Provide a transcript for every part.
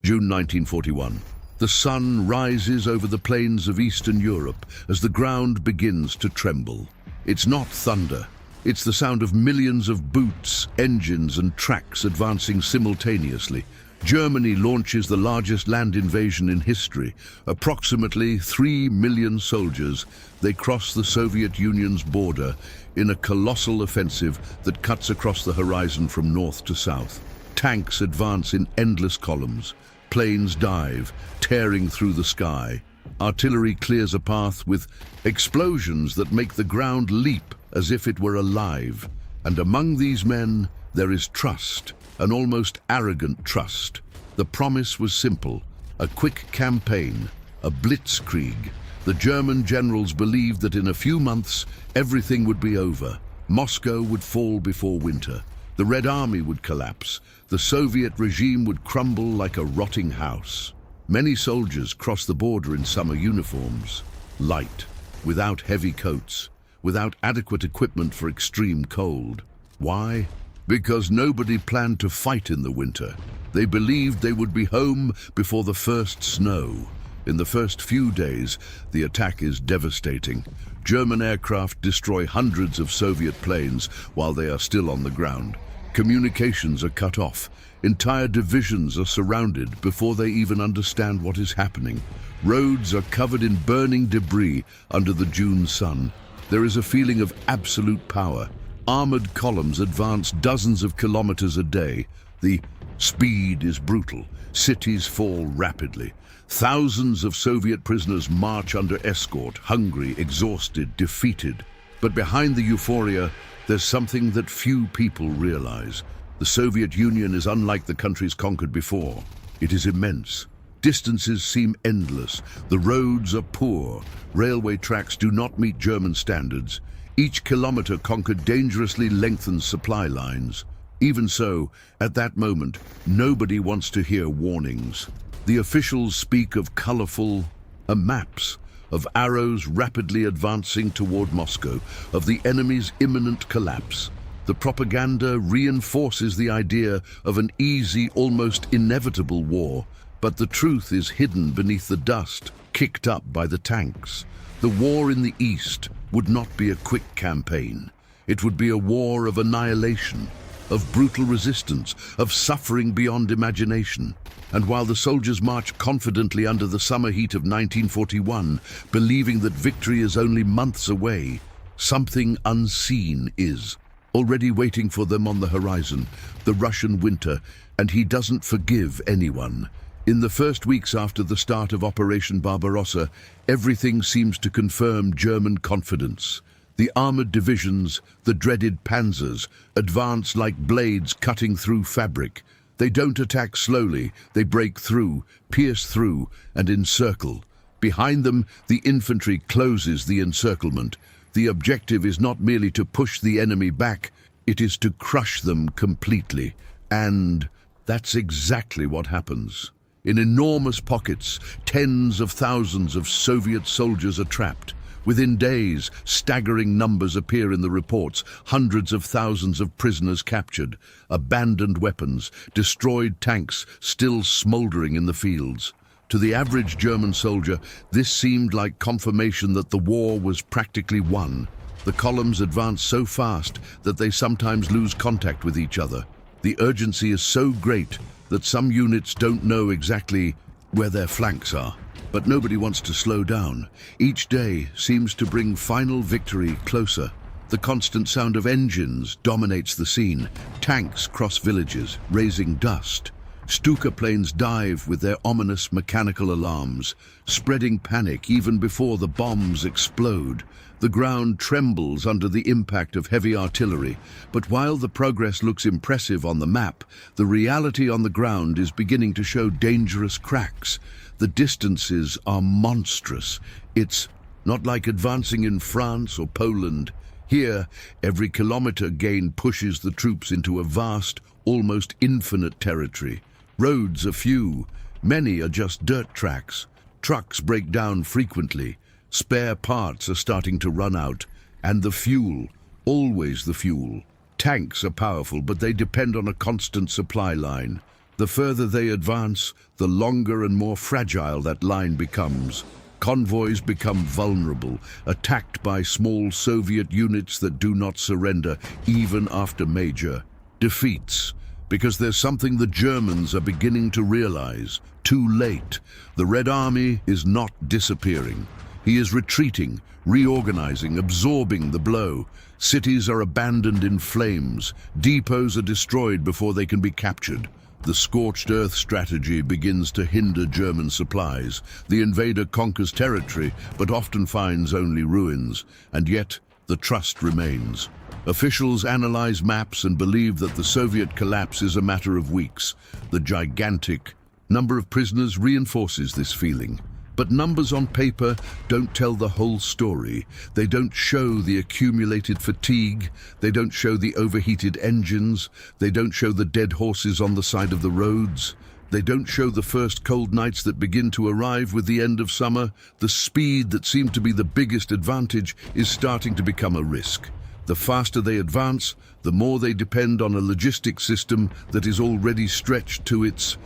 June 1941. The sun rises over the plains of Eastern Europe as the ground begins to tremble. It's not thunder. It's the sound of millions of boots, engines and tracks advancing simultaneously. Germany launches the largest land invasion in history. Approximately 3 million soldiers, they cross the Soviet Union's border in a colossal offensive that cuts across the horizon from north to south. Tanks advance in endless columns. Planes dive, tearing through the sky. Artillery clears a path with explosions that make the ground leap as if it were alive. And among these men, there is trust, an almost arrogant trust. The promise was simple: a quick campaign, a Blitzkrieg. The German generals believed that in a few months, everything would be over. Moscow would fall before winter. The Red Army would collapse. The Soviet regime would crumble like a rotting house. Many soldiers crossed the border in summer uniforms, light, without heavy coats, without adequate equipment for extreme cold. Why? Because nobody planned to fight in the winter. They believed they would be home before the first snow. In the first few days, the attack is devastating. German aircraft destroy hundreds of Soviet planes while they are still on the ground. Communications are cut off. Entire divisions are surrounded before they even understand what is happening. Roads are covered in burning debris under the June sun. There is a feeling of absolute power. Armored columns advance dozens of kilometers a day. The speed is brutal. Cities fall rapidly. Thousands of Soviet prisoners march under escort, hungry, exhausted, defeated. But behind the euphoria, there's something that few people realize. The Soviet Union is unlike the countries conquered before. It is immense. Distances seem endless. The roads are poor. Railway tracks do not meet German standards. Each kilometer conquered dangerously lengthened supply lines. Even so, at that moment, nobody wants to hear warnings. The officials speak of colorful maps, of arrows rapidly advancing toward Moscow, of the enemy's imminent collapse. The propaganda reinforces the idea of an easy, almost inevitable war, but the truth is hidden beneath the dust kicked up by the tanks. The war in the East would not be a quick campaign. It would be a war of annihilation, of brutal resistance, of suffering beyond imagination. And while the soldiers march confidently under the summer heat of 1941, believing that victory is only months away, something unseen is already waiting for them on the horizon, the Russian winter, and he doesn't forgive anyone. In the first weeks after the start of Operation Barbarossa, everything seems to confirm German confidence. The armored divisions, the dreaded panzers, advance like blades cutting through fabric. They don't attack slowly, they break through, pierce through, and encircle. Behind them, the infantry closes the encirclement. The objective is not merely to push the enemy back, it is to crush them completely. And that's exactly what happens. In enormous pockets, tens of thousands of Soviet soldiers are trapped. Within days, staggering numbers appear in the reports, hundreds of thousands of prisoners captured, abandoned weapons, destroyed tanks still smoldering in the fields. To the average German soldier, this seemed like confirmation that the war was practically won. The columns advance so fast that they sometimes lose contact with each other. The urgency is so great that some units don't know exactly where their flanks are. But nobody wants to slow down. Each day seems to bring final victory closer. The constant sound of engines dominates the scene. Tanks cross villages, raising dust. Stuka planes dive with their ominous mechanical alarms, spreading panic even before the bombs explode. The ground trembles under the impact of heavy artillery, but while the progress looks impressive on the map, the reality on the ground is beginning to show dangerous cracks. The distances are monstrous. It's not like advancing in France or Poland. Here, every kilometer gained pushes the troops into a vast, almost infinite territory. Roads are few. Many are just dirt tracks. Trucks break down frequently. Spare parts are starting to run out. And the fuel, always the fuel. Tanks are powerful, but they depend on a constant supply line. The further they advance, the longer and more fragile that line becomes. Convoys become vulnerable, attacked by small Soviet units that do not surrender even after major defeats. Because there's something the Germans are beginning to realize. Too late. The Red Army is not disappearing. He is retreating, reorganizing, absorbing the blow. Cities are abandoned in flames. Depots are destroyed before they can be captured. The scorched earth strategy begins to hinder German supplies. The invader conquers territory, but often finds only ruins. And yet, the trust remains. Officials analyze maps and believe that the Soviet collapse is a matter of weeks. The gigantic number of prisoners reinforces this feeling. But numbers on paper don't tell the whole story. They don't show the accumulated fatigue. They don't show the overheated engines. They don't show the dead horses on the side of the roads. They don't show the first cold nights that begin to arrive with the end of summer. The speed that seemed to be the biggest advantage is starting to become a risk. The faster they advance, the more they depend on a logistics system that is already stretched to its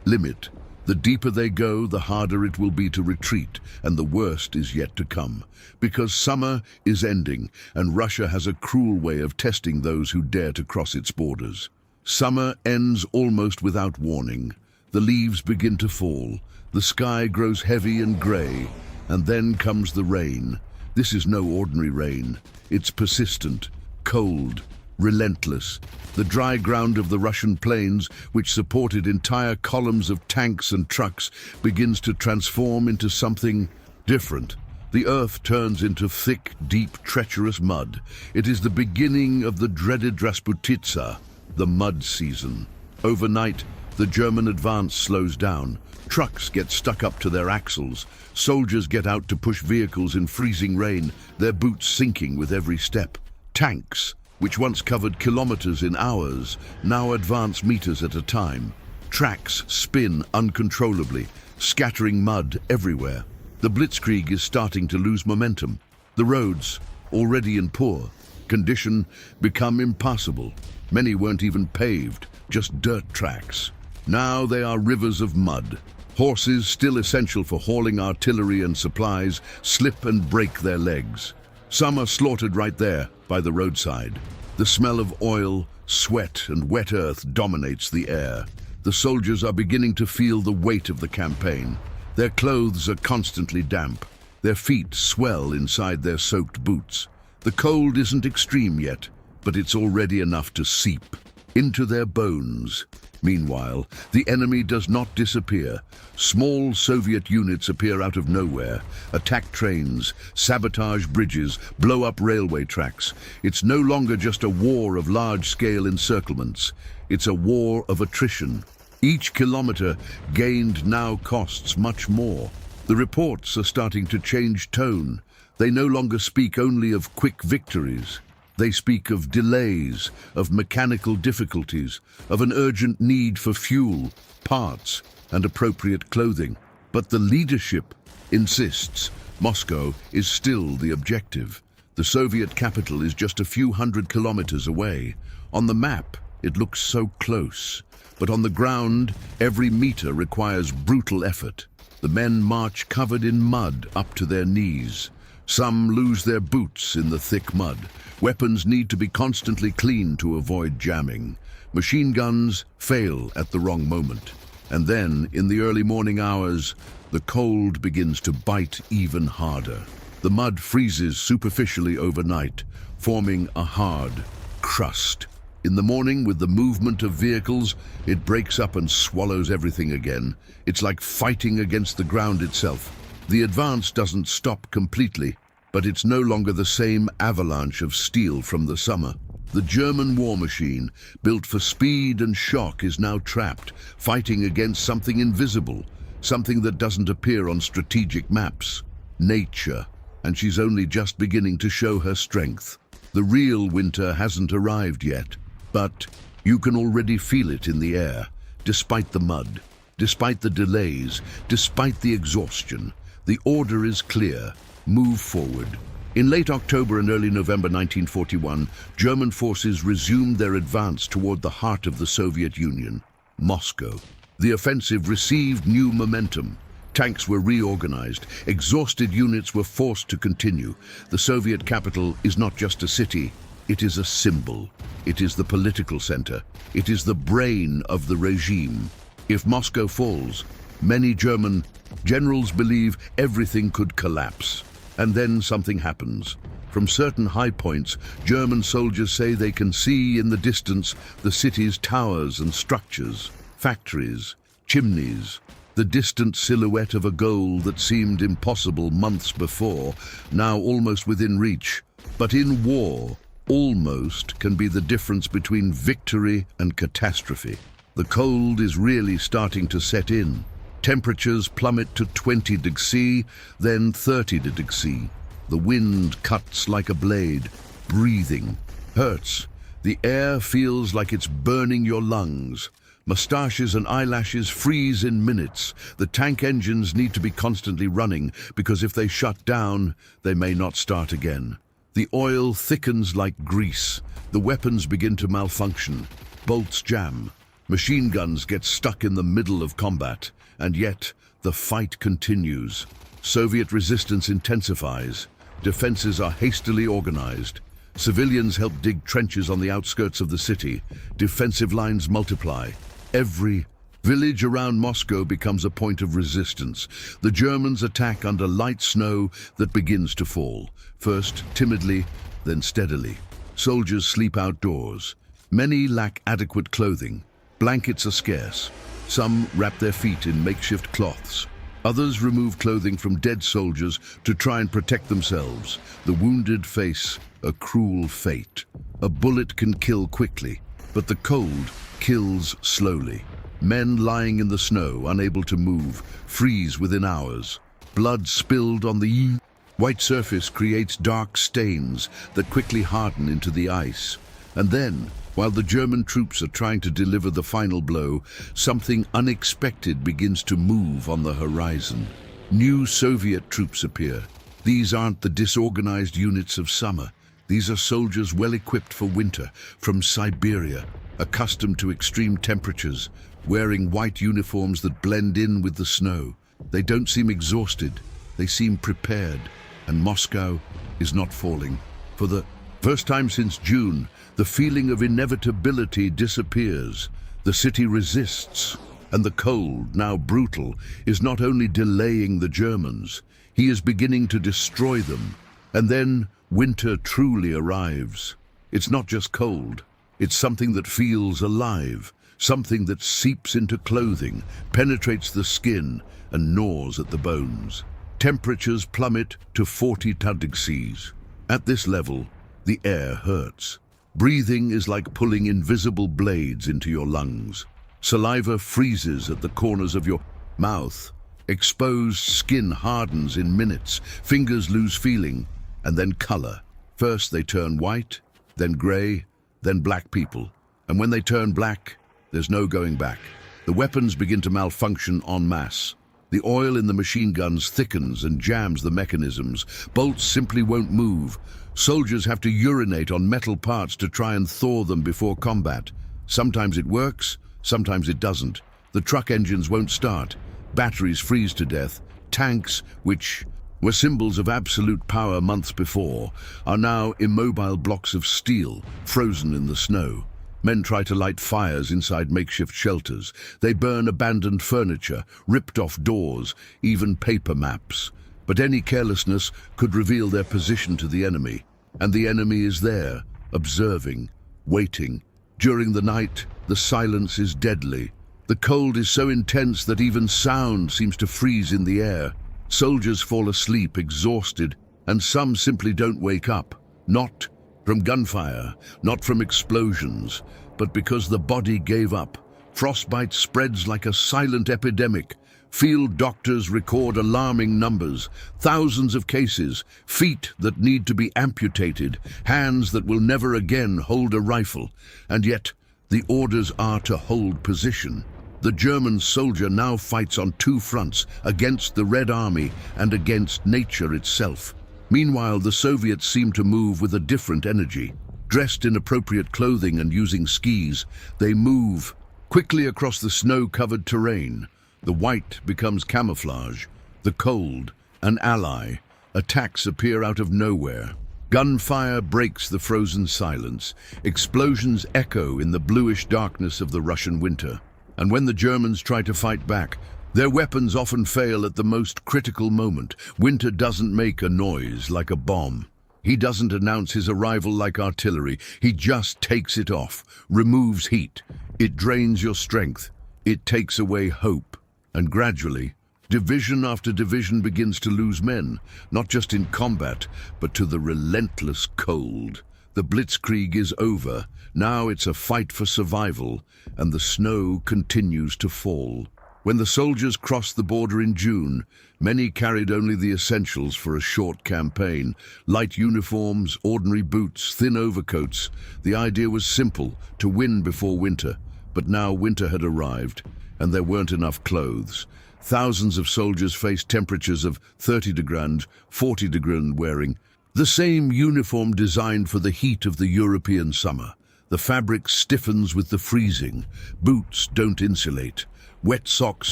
limit. The deeper they go, the harder it will be to retreat, and the worst is yet to come. Because summer is ending, and Russia has a cruel way of testing those who dare to cross its borders. Summer ends almost without warning. The leaves begin to fall, the sky grows heavy and grey, and then comes the rain. This is no ordinary rain. It's persistent, cold, relentless. The dry ground of the Russian plains, which supported entire columns of tanks and trucks, begins to transform into something different. The earth turns into thick, deep, treacherous mud. It is the beginning of the dreaded Rasputitsa, the mud season. Overnight, the German advance slows down. Trucks get stuck up to their axles. Soldiers get out to push vehicles in freezing rain, their boots sinking with every step. Tanks, which once covered kilometers in hours, now advance meters at a time. Tracks spin uncontrollably, scattering mud everywhere. The Blitzkrieg is starting to lose momentum. The roads, already in poor condition, become impassable. Many weren't even paved, just dirt tracks. Now they are rivers of mud. Horses, still essential for hauling artillery and supplies, slip and break their legs. Some are slaughtered right there, by the roadside. The smell of oil, sweat, and wet earth dominates the air. The soldiers are beginning to feel the weight of the campaign. Their clothes are constantly damp. Their feet swell inside their soaked boots. The cold isn't extreme yet, but it's already enough to seep into their bones. Meanwhile, the enemy does not disappear. Small Soviet units appear out of nowhere, attack trains, sabotage bridges, blow up railway tracks. It's no longer just a war of large-scale encirclements. It's a war of attrition. Each kilometer gained now costs much more. The reports are starting to change tone. They no longer speak only of quick victories. They speak of delays, of mechanical difficulties, of an urgent need for fuel, parts, and appropriate clothing. But the leadership insists Moscow is still the objective. The Soviet capital is just a few hundred kilometers away. On the map, it looks so close. But on the ground, every meter requires brutal effort. The men march covered in mud up to their knees. Some lose their boots in the thick mud. Weapons need to be constantly cleaned to avoid jamming. Machine guns fail at the wrong moment. And then, in the early morning hours, the cold begins to bite even harder. The mud freezes superficially overnight, forming a hard crust. In the morning, with the movement of vehicles, it breaks up and swallows everything again. It's like fighting against the ground itself. The advance doesn't stop completely, but it's no longer the same avalanche of steel from the summer. The German war machine, built for speed and shock, is now trapped, fighting against something invisible, something that doesn't appear on strategic maps. Nature. And she's only just beginning to show her strength. The real winter hasn't arrived yet, but you can already feel it in the air, despite the mud, despite the delays, despite the exhaustion. The order is clear. Move forward. In late October and early November 1941, German forces resumed their advance toward the heart of the Soviet Union. Moscow. The offensive received new momentum. Tanks were reorganized. Exhausted units were forced to continue. The Soviet capital is not just a city, it is a symbol. It is the political center. It is the brain of the regime. If Moscow falls, many German generals believe everything could collapse. And then something happens. From certain high points, German soldiers say they can see in the distance the city's towers and structures, factories, chimneys, the distant silhouette of a goal that seemed impossible months before, now almost within reach. But in war, almost can be the difference between victory and catastrophe. The cold is really starting to set in. Temperatures plummet to 20 degrees C, then 30 degrees C. The wind cuts like a blade. Breathing hurts. The air feels like it's burning your lungs. Mustaches and eyelashes freeze in minutes. The tank engines need to be constantly running because if they shut down, they may not start again. The oil thickens like grease. The weapons begin to malfunction. Bolts jam. Machine guns get stuck in the middle of combat. And yet, the fight continues. Soviet resistance intensifies. Defenses are hastily organized. Civilians help dig trenches on the outskirts of the city. Defensive lines multiply. Every village around Moscow becomes a point of resistance. The Germans attack under light snow that begins to fall. First timidly, then steadily. Soldiers sleep outdoors. Many lack adequate clothing. Blankets are scarce. Some wrap their feet in makeshift cloths. Others remove clothing from dead soldiers to try and protect themselves. The wounded face a cruel fate. A bullet can kill quickly, but the cold kills slowly. Men lying in the snow, unable to move, freeze within hours. Blood spilled on the white surface creates dark stains that quickly harden into the ice. And then, while the German troops are trying to deliver the final blow, something unexpected begins to move on the horizon. New Soviet troops appear. These aren't the disorganized units of summer. These are soldiers well equipped for winter, from Siberia, accustomed to extreme temperatures, wearing white uniforms that blend in with the snow. They don't seem exhausted, they seem prepared, and Moscow is not falling. For the first time since June, the feeling of inevitability disappears. The city resists, and the cold, now brutal, is not only delaying the Germans, he is beginning to destroy them. And then winter truly arrives. It's not just cold, it's something that feels alive, something that seeps into clothing, penetrates the skin, and gnaws at the bones. Temperatures plummet to 40 degrees. At this level, the air hurts. Breathing is like pulling invisible blades into your lungs. Saliva freezes at the corners of your mouth. Exposed skin hardens in minutes. Fingers lose feeling, and then color. First they turn white, then gray, then black people. And when they turn black, there's no going back. The weapons begin to malfunction en masse. The oil in the machine guns thickens and jams the mechanisms. Bolts simply won't move. Soldiers have to urinate on metal parts to try and thaw them before combat. Sometimes it works, sometimes it doesn't. The truck engines won't start. Batteries freeze to death. Tanks, which were symbols of absolute power months before, are now immobile blocks of steel, frozen in the snow. Men try to light fires inside makeshift shelters. They burn abandoned furniture, ripped off doors, even paper maps. But any carelessness could reveal their position to the enemy. And the enemy is there, observing, waiting. During the night, the silence is deadly. The cold is so intense that even sound seems to freeze in the air. Soldiers fall asleep, exhausted, and some simply don't wake up. Not from gunfire, not from explosions, but because the body gave up. Frostbite spreads like a silent epidemic. Field doctors record alarming numbers, thousands of cases, feet that need to be amputated, hands that will never again hold a rifle. And yet, the orders are to hold position. The German soldier now fights on two fronts, against the Red Army and against nature itself. Meanwhile, the Soviets seem to move with a different energy. Dressed in appropriate clothing and using skis, they move Quickly across the snow-covered terrain, the white becomes camouflage, the cold an ally. Attacks appear out of nowhere. Gunfire breaks the frozen silence. Explosions echo in the bluish darkness of the Russian winter. And when the Germans try to fight back, their weapons often fail at the most critical moment. Winter doesn't make a noise like a bomb. He doesn't announce his arrival like artillery. He just takes it off, removes heat. It drains your strength. It takes away hope. And gradually, division after division begins to lose men, not just in combat, but to the relentless cold. The Blitzkrieg is over. Now it's a fight for survival, and the snow continues to fall. When the soldiers crossed the border in June, many carried only the essentials for a short campaign. Light uniforms, ordinary boots, thin overcoats. The idea was simple, to win before winter. But now winter had arrived, and there weren't enough clothes. Thousands of soldiers faced temperatures of 30 degrees, 40 degrees wearing the same uniform designed for the heat of the European summer. The fabric stiffens with the freezing. Boots don't insulate. Wet socks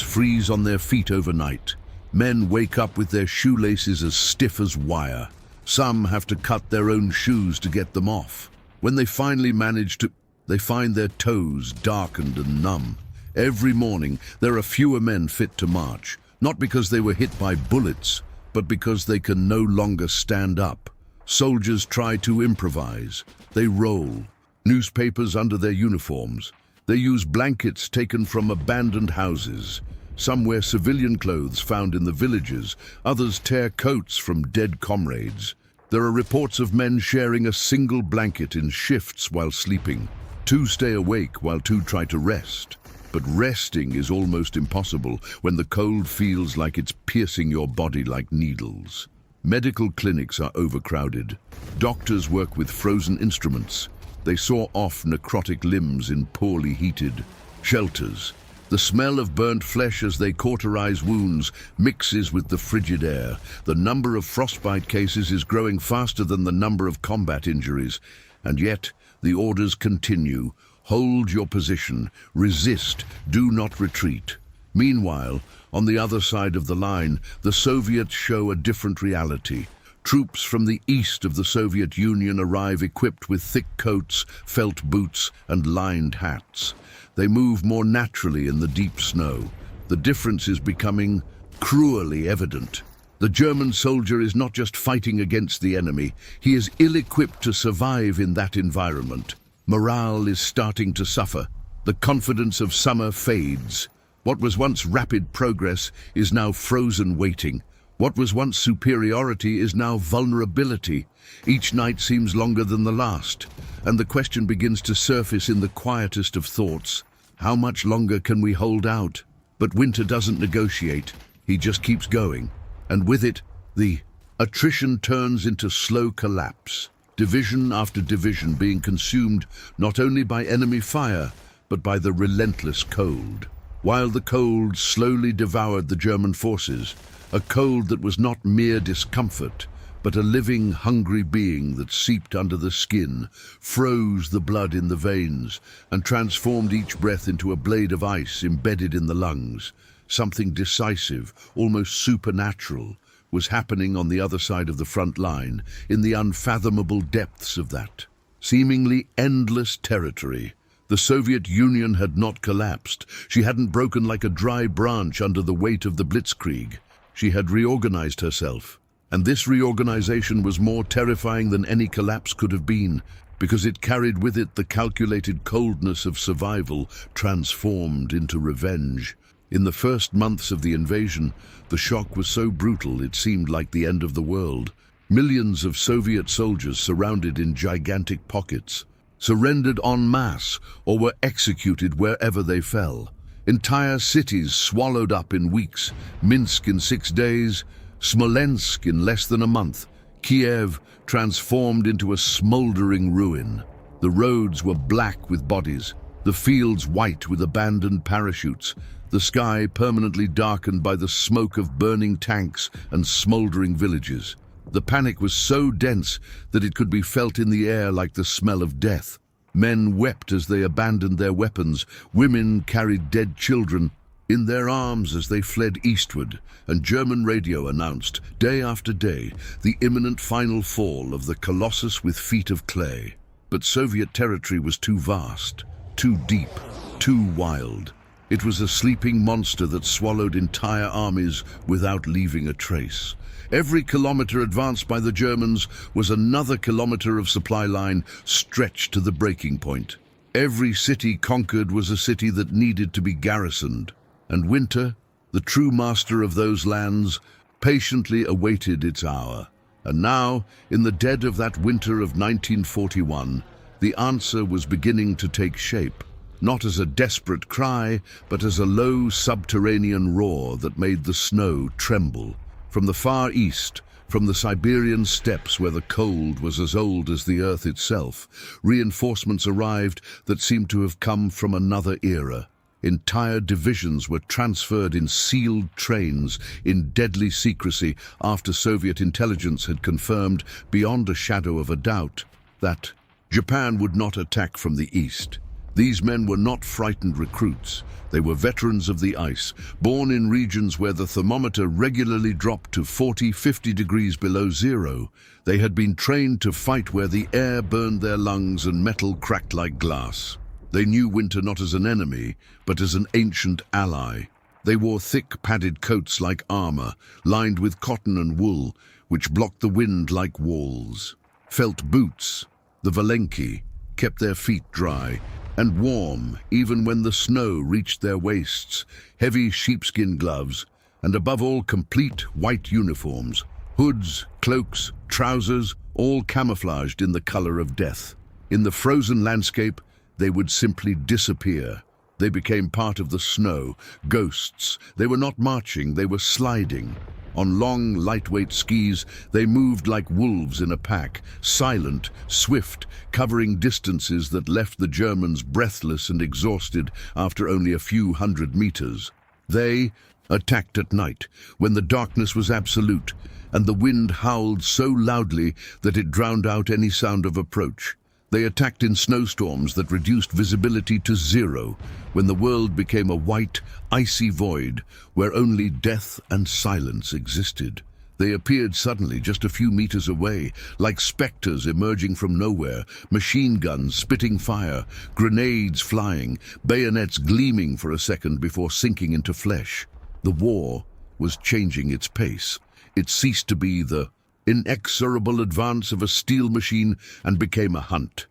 freeze on their feet overnight. Men wake up with their shoelaces as stiff as wire. Some have to cut their own shoes to get them off. When they finally manage to, they find their toes darkened and numb. Every morning, there are fewer men fit to march, not because they were hit by bullets, but because they can no longer stand up. Soldiers try to improvise. They roll. Newspapers under their uniforms. They use blankets taken from abandoned houses. Some wear civilian clothes found in the villages. Others tear coats from dead comrades. There are reports of men sharing a single blanket in shifts while sleeping. 2 stay awake while 2 try to rest. But resting is almost impossible when the cold feels like it's piercing your body like needles. Medical clinics are overcrowded. Doctors work with frozen instruments. They saw off necrotic limbs in poorly heated shelters. The smell of burnt flesh as they cauterize wounds mixes with the frigid air. The number of frostbite cases is growing faster than the number of combat injuries. And yet, the orders continue. Hold your position. Resist. Do not retreat. Meanwhile, on the other side of the line, the Soviets show a different reality. Troops from the east of the Soviet Union arrive equipped with thick coats, felt boots, and lined hats. They move more naturally in the deep snow. The difference is becoming cruelly evident. The German soldier is not just fighting against the enemy, he is ill-equipped to survive in that environment. Morale is starting to suffer. The confidence of summer fades. What was once rapid progress is now frozen waiting. What was once superiority is now vulnerability. Each night seems longer than the last, and the question begins to surface in the quietest of thoughts. How much longer can we hold out? But winter doesn't negotiate. He just keeps going. And with it, the attrition turns into slow collapse. Division after division being consumed not only by enemy fire, but by the relentless cold. While the cold slowly devoured the German forces, a cold that was not mere discomfort, but a living, hungry being that seeped under the skin, froze the blood in the veins, and transformed each breath into a blade of ice embedded in the lungs. Something decisive, almost supernatural, was happening on the other side of the front line, in the unfathomable depths of that seemingly endless territory. The Soviet Union had not collapsed. She hadn't broken like a dry branch under the weight of the Blitzkrieg. She had reorganized herself. And this reorganization was more terrifying than any collapse could have been, because it carried with it the calculated coldness of survival transformed into revenge. In the first months of the invasion, the shock was so brutal it seemed like the end of the world. Millions of Soviet soldiers surrounded in gigantic pockets, surrendered en masse or were executed wherever they fell. Entire cities swallowed up in weeks, Minsk in 6 days, Smolensk in less than a month, Kiev transformed into a smoldering ruin. The roads were black with bodies, the fields white with abandoned parachutes, the sky permanently darkened by the smoke of burning tanks and smoldering villages. The panic was so dense that it could be felt in the air like the smell of death. Men wept as they abandoned their weapons. Women carried dead children in their arms as they fled eastward, and German radio announced, day after day, the imminent final fall of the colossus with feet of clay. But Soviet territory was too vast, too deep, too wild. It was a sleeping monster that swallowed entire armies without leaving a trace. Every kilometer advanced by the Germans was another kilometer of supply line stretched to the breaking point. Every city conquered was a city that needed to be garrisoned. And winter, the true master of those lands, patiently awaited its hour. And now, in the dead of that winter of 1941, the answer was beginning to take shape, not as a desperate cry, but as a low subterranean roar that made the snow tremble. From the far east, from the Siberian steppes where the cold was as old as the earth itself, reinforcements arrived that seemed to have come from another era. Entire divisions were transferred in sealed trains in deadly secrecy after Soviet intelligence had confirmed, beyond a shadow of a doubt, that Japan would not attack from the east. These men were not frightened recruits. They were veterans of the ice, born in regions where the thermometer regularly dropped to 40-50 degrees below zero. They had been trained to fight where the air burned their lungs and metal cracked like glass. They knew winter not as an enemy, but as an ancient ally. They wore thick, padded coats like armor, lined with cotton and wool, which blocked the wind like walls. Felt boots, the Valenki, kept their feet dry and warm even when the snow reached their waists, heavy sheepskin gloves, and above all complete white uniforms, hoods, cloaks, trousers, all camouflaged in the color of death. In the frozen landscape, they would simply disappear. They became part of the snow, ghosts. They were not marching, they were sliding. On long, lightweight skis, they moved like wolves in a pack, silent, swift, covering distances that left the Germans breathless and exhausted after only a few hundred meters. They attacked at night, when the darkness was absolute, and the wind howled so loudly that it drowned out any sound of approach. They attacked in snowstorms that reduced visibility to zero, when the world became a white, icy void where only death and silence existed. They appeared suddenly just a few meters away, like specters emerging from nowhere, machine guns spitting fire, grenades flying, bayonets gleaming for a second before sinking into flesh. The war was changing its pace. It ceased to be the inexorable advance of a steel machine and became a hunt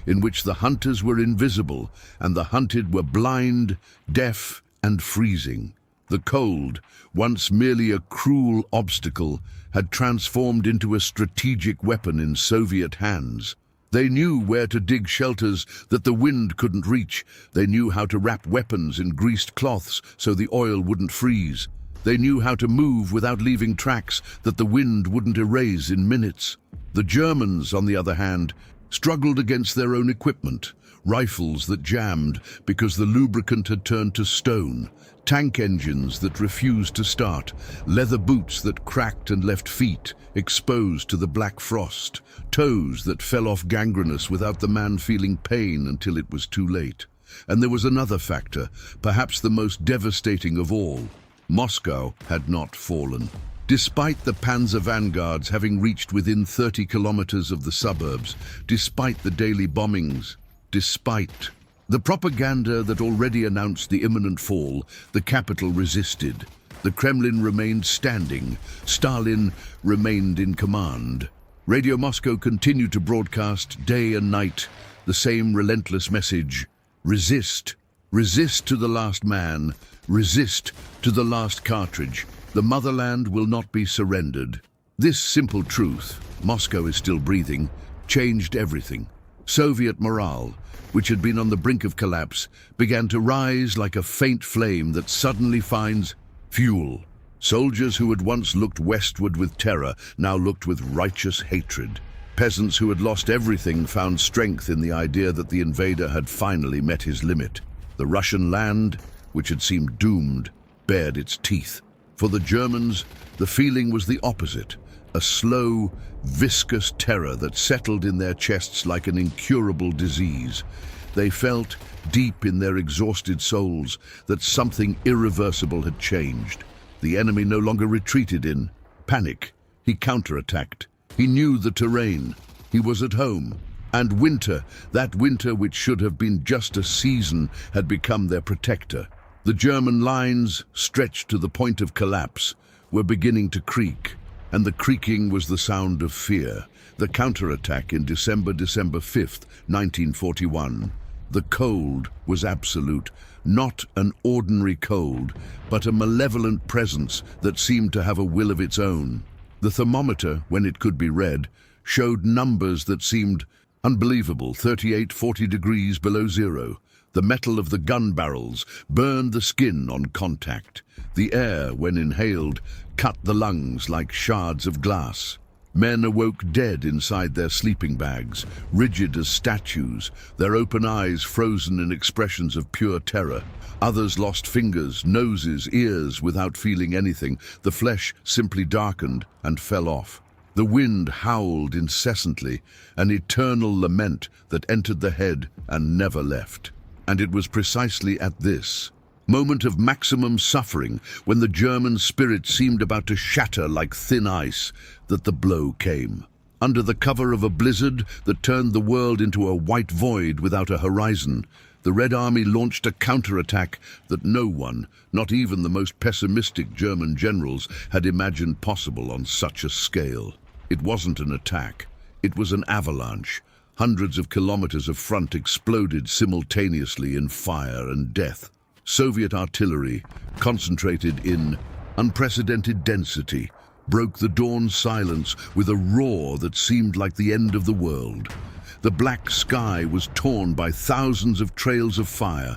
in which the hunters were invisible and the hunted were blind, deaf, and freezing. The cold, once merely a cruel obstacle, had transformed into a strategic weapon in Soviet hands. They knew where to dig shelters that the wind couldn't reach. They knew how to wrap weapons in greased cloths so the oil wouldn't freeze. They knew how to move without leaving tracks that the wind wouldn't erase in minutes. The Germans, on the other hand, struggled against their own equipment, rifles that jammed because the lubricant had turned to stone, tank engines that refused to start, leather boots that cracked and left feet exposed to the black frost, toes that fell off gangrenous without the man feeling pain until it was too late. And there was another factor, perhaps the most devastating of all. Moscow had not fallen. Despite the panzer vanguards having reached within 30 kilometers of the suburbs, despite the daily bombings, despite the propaganda that already announced the imminent fall, the capital resisted. The Kremlin remained standing. Stalin remained in command. Radio Moscow continued to broadcast day and night the same relentless message: resist. Resist to the last man. Resist to the last cartridge. The motherland will not be surrendered. This simple truth, Moscow is still breathing, changed everything. Soviet morale, which had been on the brink of collapse, began to rise like a faint flame that suddenly finds fuel. Soldiers who had once looked westward with terror now looked with righteous hatred. Peasants who had lost everything found strength in the idea that the invader had finally met his limit. The Russian land, which had seemed doomed, bared its teeth. For the Germans, the feeling was the opposite. a slow, viscous terror that settled in their chests like an incurable disease. They felt, deep in their exhausted souls, that something irreversible had changed. The enemy no longer retreated in panic. He counterattacked. He knew the terrain. He was at home. And winter, that winter which should have been just a season, had become their protector. The German lines, stretched to the point of collapse, were beginning to creak, and the creaking was the sound of fear. The counterattack in December 5th, 1941. The cold was absolute, not an ordinary cold, but a malevolent presence that seemed to have a will of its own. The thermometer, when it could be read, showed numbers that seemed unbelievable, 38-40 degrees below zero. The metal of the gun barrels burned the skin on contact. The air, when inhaled, cut the lungs like shards of glass. Men awoke dead inside their sleeping bags, rigid as statues, their open eyes frozen in expressions of pure terror. Others lost fingers, noses, ears without feeling anything. The flesh simply darkened and fell off. The wind howled incessantly, an eternal lament that entered the head and never left. And it was precisely at this moment of maximum suffering, when the German spirit seemed about to shatter like thin ice, that the blow came. Under the cover of a blizzard that turned the world into a white void without a horizon, the Red Army launched a counterattack that no one, not even the most pessimistic German generals, had imagined possible on such a scale. It wasn't an attack. It was an avalanche. Hundreds of kilometers of front exploded simultaneously in fire and death. Soviet artillery, concentrated in unprecedented density, broke the dawn silence with a roar that seemed like the end of the world. The black sky was torn by thousands of trails of fire.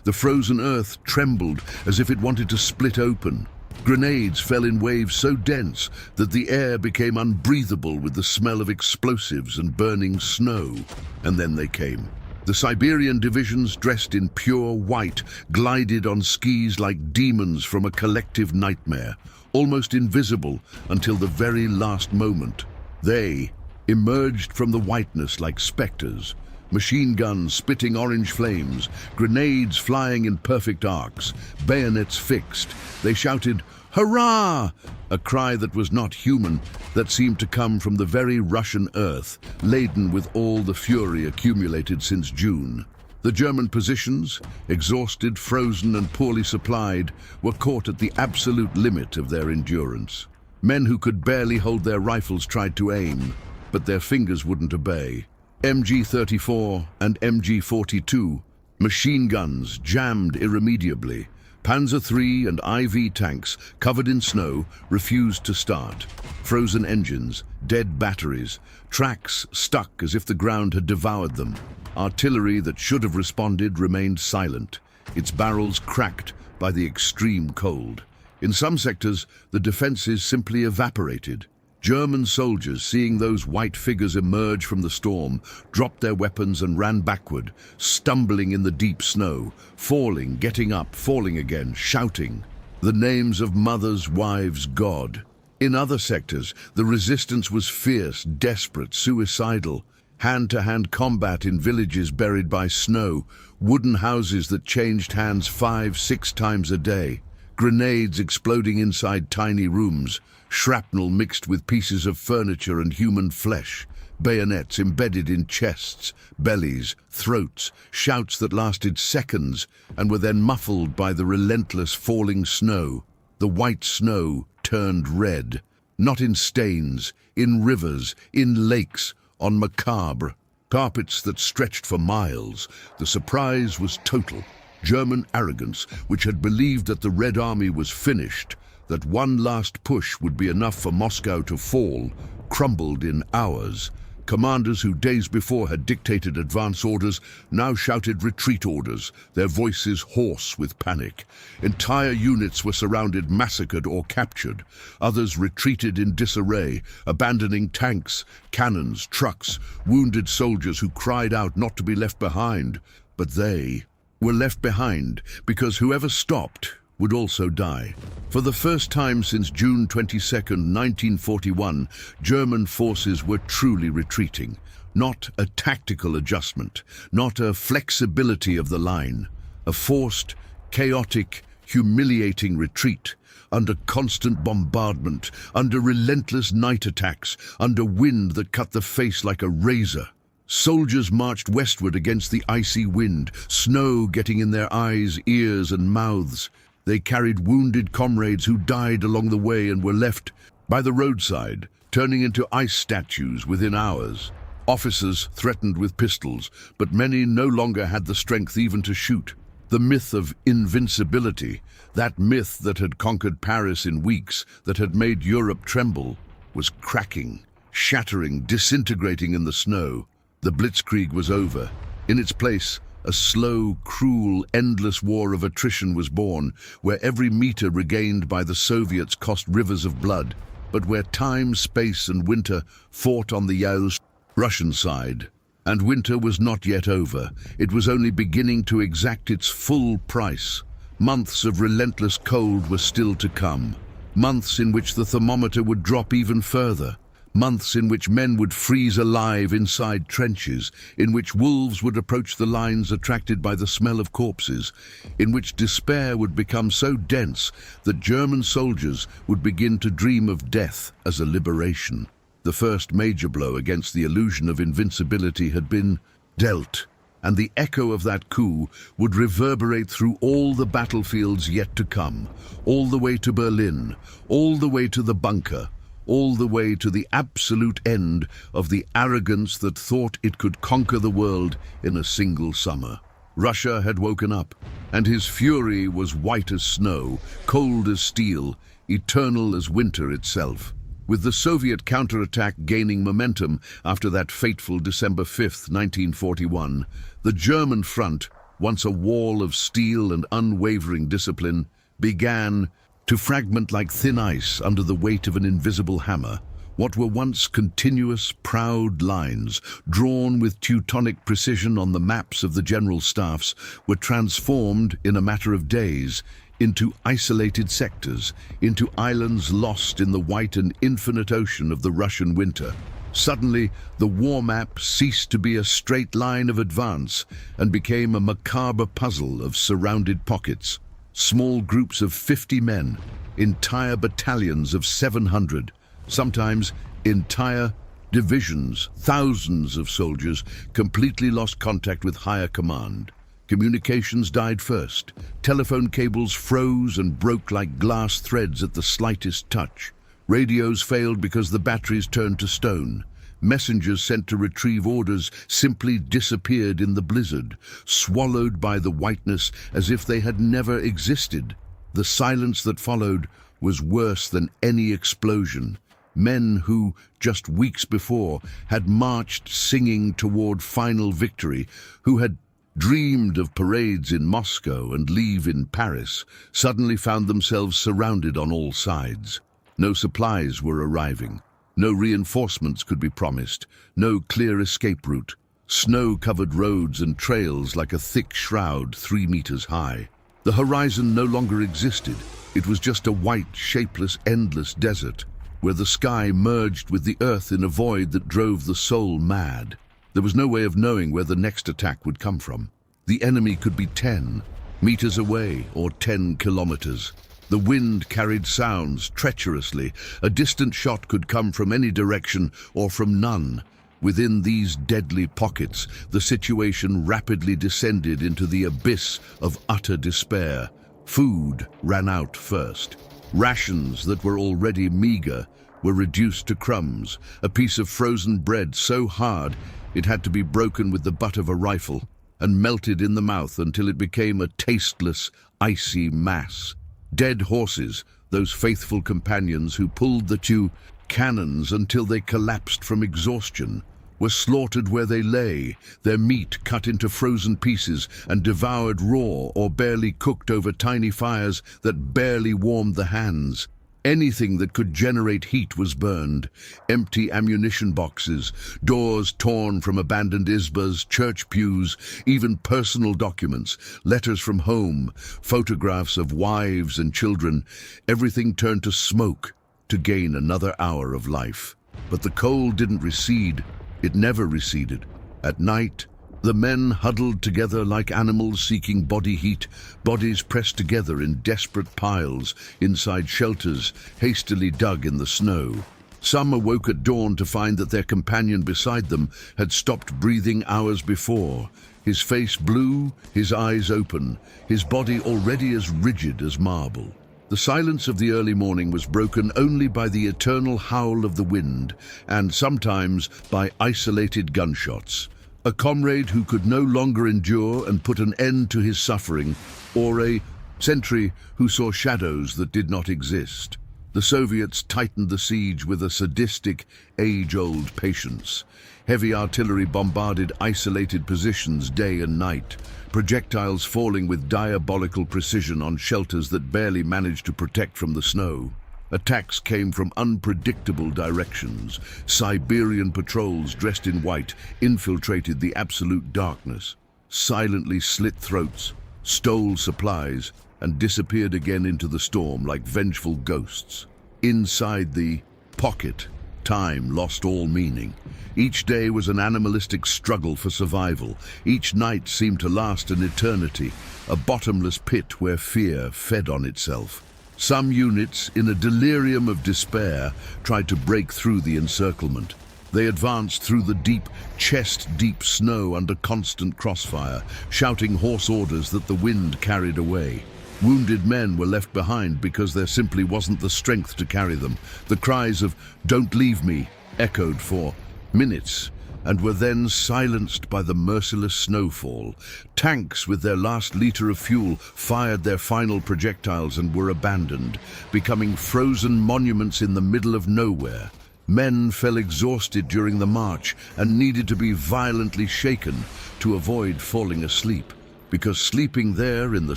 The frozen earth trembled as if it wanted to split open. Grenades fell in waves so dense that the air became unbreathable with the smell of explosives and burning snow. And then they came. The Siberian divisions, dressed in pure white, glided on skis like demons from a collective nightmare, almost invisible until the very last moment. They emerged from the whiteness like specters, machine guns spitting orange flames, grenades flying in perfect arcs, bayonets fixed. They shouted, "Hurrah!" a cry that was not human, that seemed to come from the very Russian earth, laden with all the fury accumulated since June. The German positions, exhausted, frozen, and poorly supplied, were caught at the absolute limit of their endurance. Men who could barely hold their rifles tried to aim, but their fingers wouldn't obey. MG-34 and MG-42, machine guns jammed irremediably. Panzer III and IV tanks, covered in snow, refused to start. Frozen engines, dead batteries, tracks stuck as if the ground had devoured them. Artillery that should have responded remained silent, its barrels cracked by the extreme cold. In some sectors, the defenses simply evaporated. German soldiers, seeing those white figures emerge from the storm, dropped their weapons and ran backward, stumbling in the deep snow, falling, getting up, falling again, shouting the names of mothers, wives, God. In other sectors, the resistance was fierce, desperate, suicidal. Hand-to-hand combat in villages buried by snow, wooden houses that changed hands 5-6 times a day, grenades exploding inside tiny rooms, shrapnel mixed with pieces of furniture and human flesh, bayonets embedded in chests, bellies, throats, shouts that lasted seconds and were then muffled by the relentless falling snow. The white snow turned red, not in stains, in rivers, in lakes, on macabre carpets that stretched for miles. The surprise was total. German arrogance, which had believed that the Red Army was finished, that one last push would be enough for Moscow to fall, crumbled in hours. Commanders who days before had dictated advance orders now shouted retreat orders, their voices hoarse with panic. Entire units were surrounded, massacred, or captured. Others retreated in disarray, abandoning tanks, cannons, trucks, wounded soldiers who cried out not to be left behind. But they were left behind because whoever stopped would also die. For the first time since June 22nd, 1941, German forces were truly retreating. Not a tactical adjustment, not a flexibility of the line. A forced, chaotic, humiliating retreat, under constant bombardment, under relentless night attacks, under wind that cut the face like a razor. Soldiers marched westward against the icy wind, snow getting in their eyes, ears, and mouths. They carried wounded comrades who died along the way and were left by the roadside, turning into ice statues within hours. Officers threatened with pistols, but many no longer had the strength even to shoot. The myth of invincibility, that myth that had conquered Paris in weeks, that had made Europe tremble, was cracking, shattering, disintegrating in the snow. The Blitzkrieg was over. In its place, a slow, cruel, endless war of attrition was born, where every meter regained by the Soviets cost rivers of blood, but where time, space, and winter fought on the Russian side. And winter was not yet over. It was only beginning to exact its full price. Months of relentless cold were still to come. Months in which the thermometer would drop even further. Months in which men would freeze alive inside trenches, in which wolves would approach the lines attracted by the smell of corpses, in which despair would become so dense that German soldiers would begin to dream of death as a liberation. The first major blow against the illusion of invincibility had been dealt, and the echo of that coup would reverberate through all the battlefields yet to come, all the way to Berlin, all the way to the bunker, all the way to the absolute end of the arrogance that thought it could conquer the world in a single summer. Russia had woken up, and his fury was white as snow, cold as steel, eternal as winter itself. With the Soviet counterattack gaining momentum after that fateful December 5th, 1941, the German front, once a wall of steel and unwavering discipline, began to fragment like thin ice under the weight of an invisible hammer. What were once continuous, proud lines, drawn with Teutonic precision on the maps of the general staffs, were transformed in a matter of days into isolated sectors, into islands lost in the white and infinite ocean of the Russian winter. Suddenly, the war map ceased to be a straight line of advance and became a macabre puzzle of surrounded pockets. Small groups of 50 men, entire battalions of 700, sometimes entire divisions, thousands of soldiers completely lost contact with higher command. Communications died first. Telephone cables froze and broke like glass threads at the slightest touch. Radios failed because the batteries turned to stone. Messengers sent to retrieve orders simply disappeared in the blizzard, swallowed by the whiteness as if they had never existed. The silence that followed was worse than any explosion. Men who, just weeks before, had marched singing toward final victory, who had dreamed of parades in Moscow and leave in Paris, suddenly found themselves surrounded on all sides. No supplies were arriving. No reinforcements could be promised. No clear escape route. Snow-covered roads and trails like a thick shroud 3 meters high. The horizon no longer existed. It was just a white, shapeless, endless desert, where the sky merged with the earth in a void that drove the soul mad. There was no way of knowing where the next attack would come from. The enemy could be 10 meters away or 10 kilometers. The wind carried sounds treacherously. A distant shot could come from any direction or from none. Within these deadly pockets, the situation rapidly descended into the abyss of utter despair. Food ran out first. Rations that were already meager were reduced to crumbs, a piece of frozen bread so hard it had to be broken with the butt of a rifle and melted in the mouth until it became a tasteless, icy mass. Dead horses, those faithful companions who pulled the two cannons until they collapsed from exhaustion, were slaughtered where they lay, their meat cut into frozen pieces and devoured raw or barely cooked over tiny fires that barely warmed the hands. Anything that could generate heat was burned. Empty ammunition boxes, doors torn from abandoned izbas, church pews, even personal documents, letters from home, photographs of wives and children. Everything turned to smoke to gain another hour of life. But the cold didn't recede. It never receded. At night, the men huddled together like animals seeking body heat, bodies pressed together in desperate piles inside shelters hastily dug in the snow. Some awoke at dawn to find that their companion beside them had stopped breathing hours before, his face blue, his eyes open, his body already as rigid as marble. The silence of the early morning was broken only by the eternal howl of the wind and sometimes by isolated gunshots. A comrade who could no longer endure and put an end to his suffering, or a sentry who saw shadows that did not exist. The Soviets tightened the siege with a sadistic, age-old patience. Heavy artillery bombarded isolated positions day and night, projectiles falling with diabolical precision on shelters that barely managed to protect from the snow. Attacks came from unpredictable directions. Siberian patrols dressed in white infiltrated the absolute darkness, silently slit throats, stole supplies, and disappeared again into the storm like vengeful ghosts. Inside the pocket, time lost all meaning. Each day was an animalistic struggle for survival. Each night seemed to last an eternity, a bottomless pit where fear fed on itself. Some units, in a delirium of despair, tried to break through the encirclement. They advanced through the deep, chest-deep snow under constant crossfire, shouting hoarse orders that the wind carried away. Wounded men were left behind because there simply wasn't the strength to carry them. The cries of "Don't leave me" echoed for minutes and were then silenced by the merciless snowfall. Tanks with their last liter of fuel fired their final projectiles and were abandoned, becoming frozen monuments in the middle of nowhere. Men fell exhausted during the march and needed to be violently shaken to avoid falling asleep. Because sleeping there in the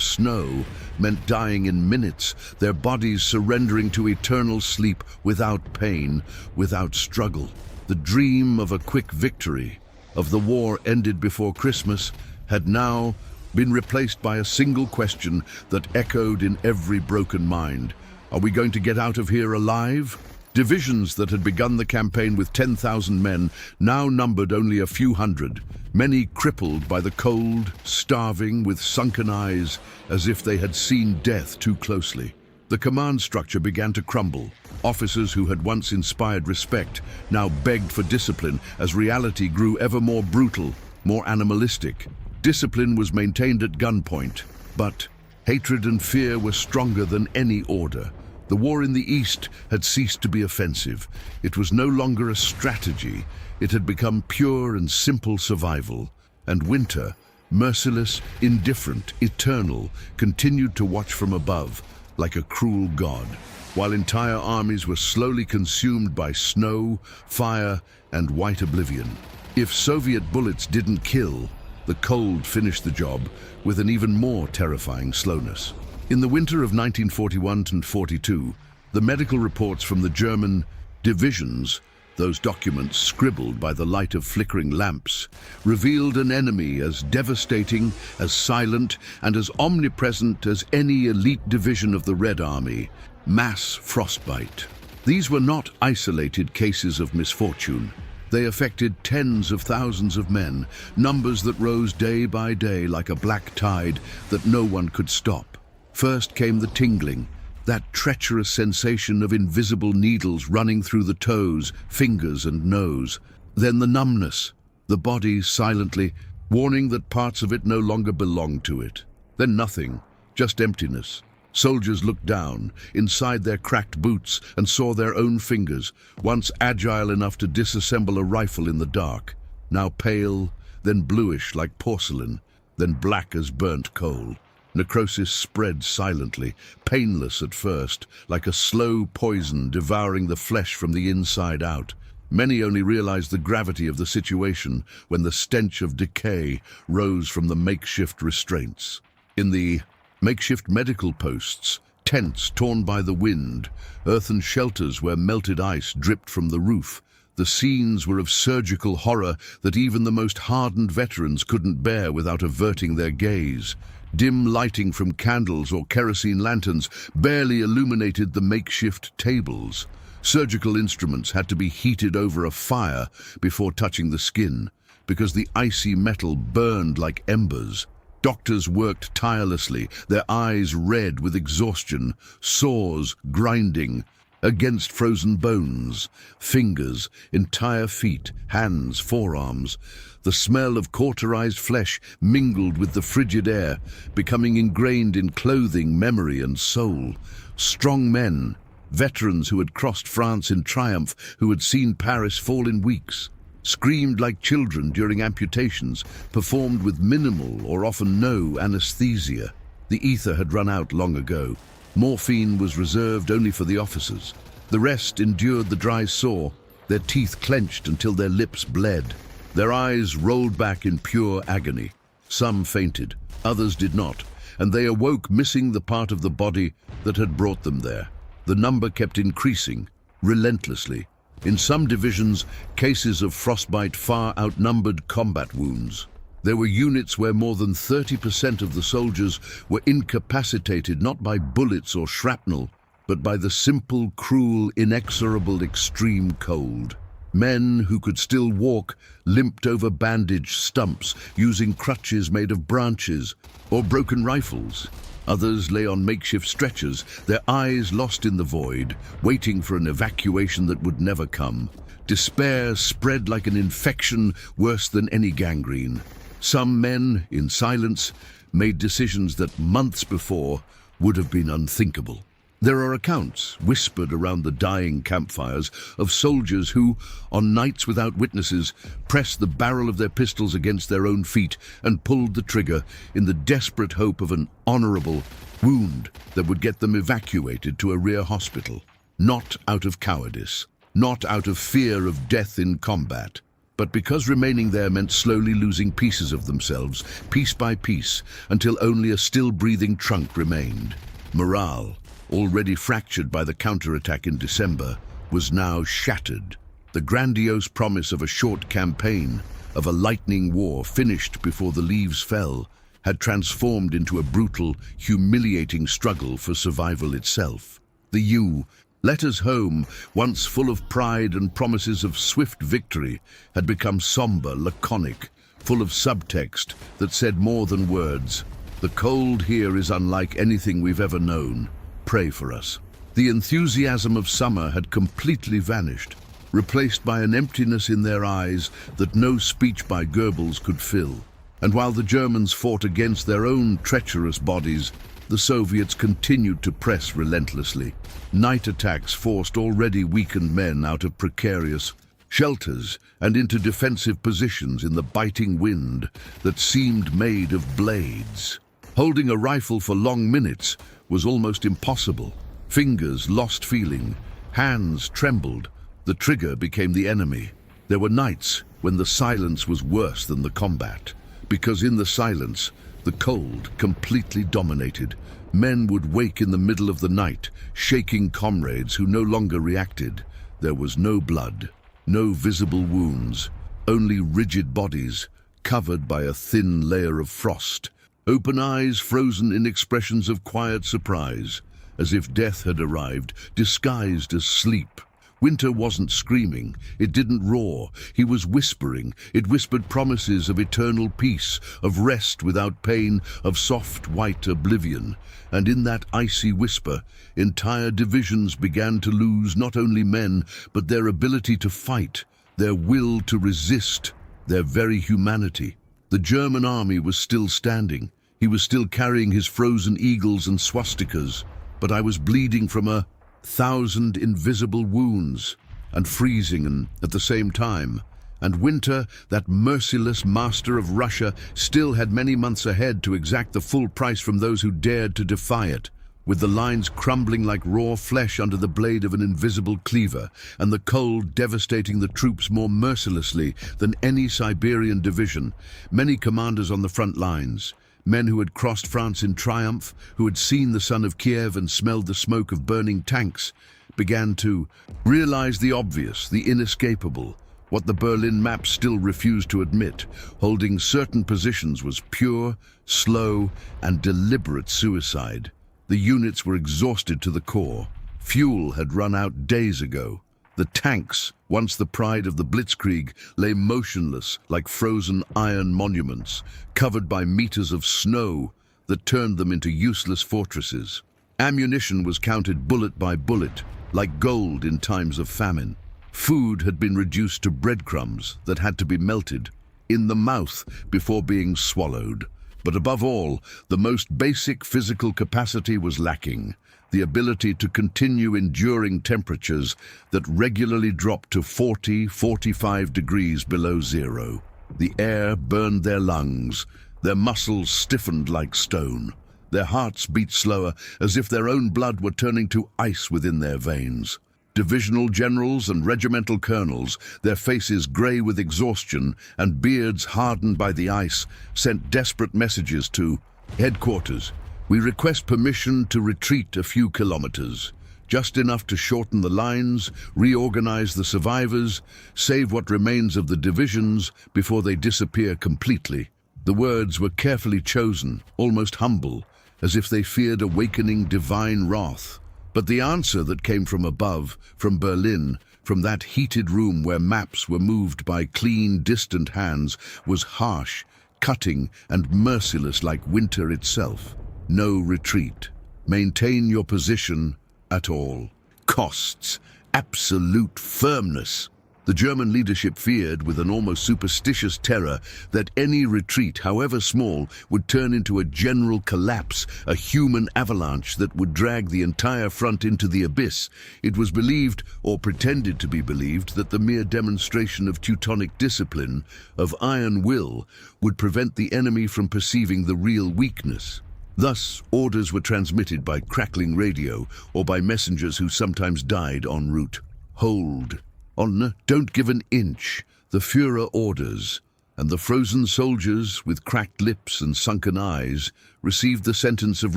snow meant dying in minutes, their bodies surrendering to eternal sleep without pain, without struggle. The dream of a quick victory, of the war ended before Christmas, had now been replaced by a single question that echoed in every broken mind. Are we going to get out of here alive? Divisions that had begun the campaign with 10,000 men now numbered only a few hundred, many crippled by the cold, starving, with sunken eyes, as if they had seen death too closely. The command structure began to crumble. Officers who had once inspired respect now begged for discipline as reality grew ever more brutal, more animalistic. Discipline was maintained at gunpoint, but hatred and fear were stronger than any order. The war in the East had ceased to be offensive. It was no longer a strategy. It had become pure and simple survival. And winter, merciless, indifferent, eternal, continued to watch from above, like a cruel god, while entire armies were slowly consumed by snow, fire, and white oblivion. If Soviet bullets didn't kill, the cold finished the job with an even more terrifying slowness. In the winter of 1941 and 42, the medical reports from the German divisions, those documents scribbled by the light of flickering lamps, revealed an enemy as devastating, as silent, and as omnipresent as any elite division of the Red Army: mass frostbite. These were not isolated cases of misfortune. They affected tens of thousands of men, numbers that rose day by day like a black tide that no one could stop. First came the tingling, that treacherous sensation of invisible needles running through the toes, fingers, and nose. Then the numbness, the body silently warning that parts of it no longer belonged to it. Then nothing, just emptiness. Soldiers looked down, inside their cracked boots, and saw their own fingers, once agile enough to disassemble a rifle in the dark, now pale, then bluish like porcelain, then black as burnt coal. Necrosis spread silently, painless at first, like a slow poison devouring the flesh from the inside out. Many only realized the gravity of the situation when the stench of decay rose from the makeshift restraints. In the makeshift medical posts, tents torn by the wind, earthen shelters where melted ice dripped from the roof. The scenes were of surgical horror that even the most hardened veterans couldn't bear without averting their gaze. Dim lighting from candles or kerosene lanterns barely illuminated the makeshift tables. Surgical instruments had to be heated over a fire before touching the skin, because the icy metal burned like embers. Doctors worked tirelessly, their eyes red with exhaustion, saws grinding against frozen bones, fingers, entire feet, hands, forearms. The smell of cauterized flesh mingled with the frigid air, becoming ingrained in clothing, memory, and soul. Strong men, veterans who had crossed France in triumph, who had seen Paris fall in weeks, screamed like children during amputations, performed with minimal or often no anesthesia. The ether had run out long ago. Morphine was reserved only for the officers. The rest endured the dry sore, their teeth clenched until their lips bled. Their eyes rolled back in pure agony. Some fainted, others did not, and they awoke missing the part of the body that had brought them there. The number kept increasing, relentlessly. In some divisions, cases of frostbite far outnumbered combat wounds. There were units where more than 30% of the soldiers were incapacitated not by bullets or shrapnel, but by the simple, cruel, inexorable extreme cold. Men who could still walk limped over bandaged stumps, using crutches made of branches or broken rifles. Others lay on makeshift stretchers, their eyes lost in the void, waiting for an evacuation that would never come. Despair spread like an infection worse than any gangrene. Some men, in silence, made decisions that months before would have been unthinkable. There are accounts, whispered around the dying campfires, of soldiers who, on nights without witnesses, pressed the barrel of their pistols against their own feet and pulled the trigger in the desperate hope of an honorable wound that would get them evacuated to a rear hospital. Not out of cowardice, not out of fear of death in combat, but because remaining there meant slowly losing pieces of themselves, piece by piece, until only a still-breathing trunk remained. Morale, already fractured by the counterattack in December, was now shattered. The grandiose promise of a short campaign, of a lightning war finished before the leaves fell, had transformed into a brutal, humiliating struggle for survival itself. The letters home, once full of pride and promises of swift victory, had become somber, laconic, full of subtext that said more than words. The cold here is unlike anything we've ever known. Pray for us. The enthusiasm of summer had completely vanished, replaced by an emptiness in their eyes that no speech by Goebbels could fill. And while the Germans fought against their own treacherous bodies, the Soviets continued to press relentlessly. Night attacks forced already weakened men out of precarious shelters and into defensive positions in the biting wind that seemed made of blades. Holding a rifle for long minutes was almost impossible. Fingers lost feeling, hands trembled, the trigger became the enemy. There were nights when the silence was worse than the combat, because in the silence, the cold completely dominated. Men would wake in the middle of the night, shaking comrades who no longer reacted. There was no blood, no visible wounds, only rigid bodies, covered by a thin layer of frost. Open eyes frozen in expressions of quiet surprise, as if death had arrived, disguised as sleep. Winter wasn't screaming, it didn't roar, he was whispering. It whispered promises of eternal peace, of rest without pain, of soft white oblivion. And in that icy whisper, entire divisions began to lose not only men, but their ability to fight, their will to resist, their very humanity. The German army was still standing. He was still carrying his frozen eagles and swastikas, but I was bleeding from 1,000 invisible wounds, and freezing and at the same time. And winter, that merciless master of Russia, still had many months ahead to exact the full price from those who dared to defy it, with the lines crumbling like raw flesh under the blade of an invisible cleaver, and the cold devastating the troops more mercilessly than any Siberian division. Many commanders on the front lines, Men who had crossed France in triumph, who had seen the sun of Kiev and smelled the smoke of burning tanks, began to realize the obvious, the inescapable. What the Berlin maps still refused to admit: holding certain positions was pure, slow, and deliberate suicide. The units were exhausted to the core. Fuel had run out days ago. The tanks, once the pride of the Blitzkrieg, lay motionless like frozen iron monuments, covered by meters of snow that turned them into useless fortresses. Ammunition was counted bullet by bullet, like gold in times of famine. Food had been reduced to breadcrumbs that had to be melted in the mouth before being swallowed. But above all, the most basic physical capacity was lacking: the ability to continue enduring temperatures that regularly dropped to 40–45 degrees below zero. The air burned their lungs, their muscles stiffened like stone. Their hearts beat slower, as if their own blood were turning to ice within their veins. Divisional generals and regimental colonels, their faces grey with exhaustion and beards hardened by the ice, sent desperate messages to headquarters. "We request permission to retreat a few kilometers, just enough to shorten the lines, reorganize the survivors, save what remains of the divisions before they disappear completely." The words were carefully chosen, almost humble, as if they feared awakening divine wrath. But the answer that came from above, from Berlin, from that heated room where maps were moved by clean, distant hands, was harsh, cutting, and merciless like winter itself. No retreat. Maintain your position at all costs. Absolute firmness. The German leadership feared, with an almost superstitious terror, that any retreat, however small, would turn into a general collapse, a human avalanche that would drag the entire front into the abyss. It was believed, or pretended to be believed, that the mere demonstration of Teutonic discipline, of iron will, would prevent the enemy from perceiving the real weakness. Thus, orders were transmitted by crackling radio or by messengers who sometimes died en route. Hold. On, don't give an inch, the Führer orders, and the frozen soldiers, with cracked lips and sunken eyes, received the sentence of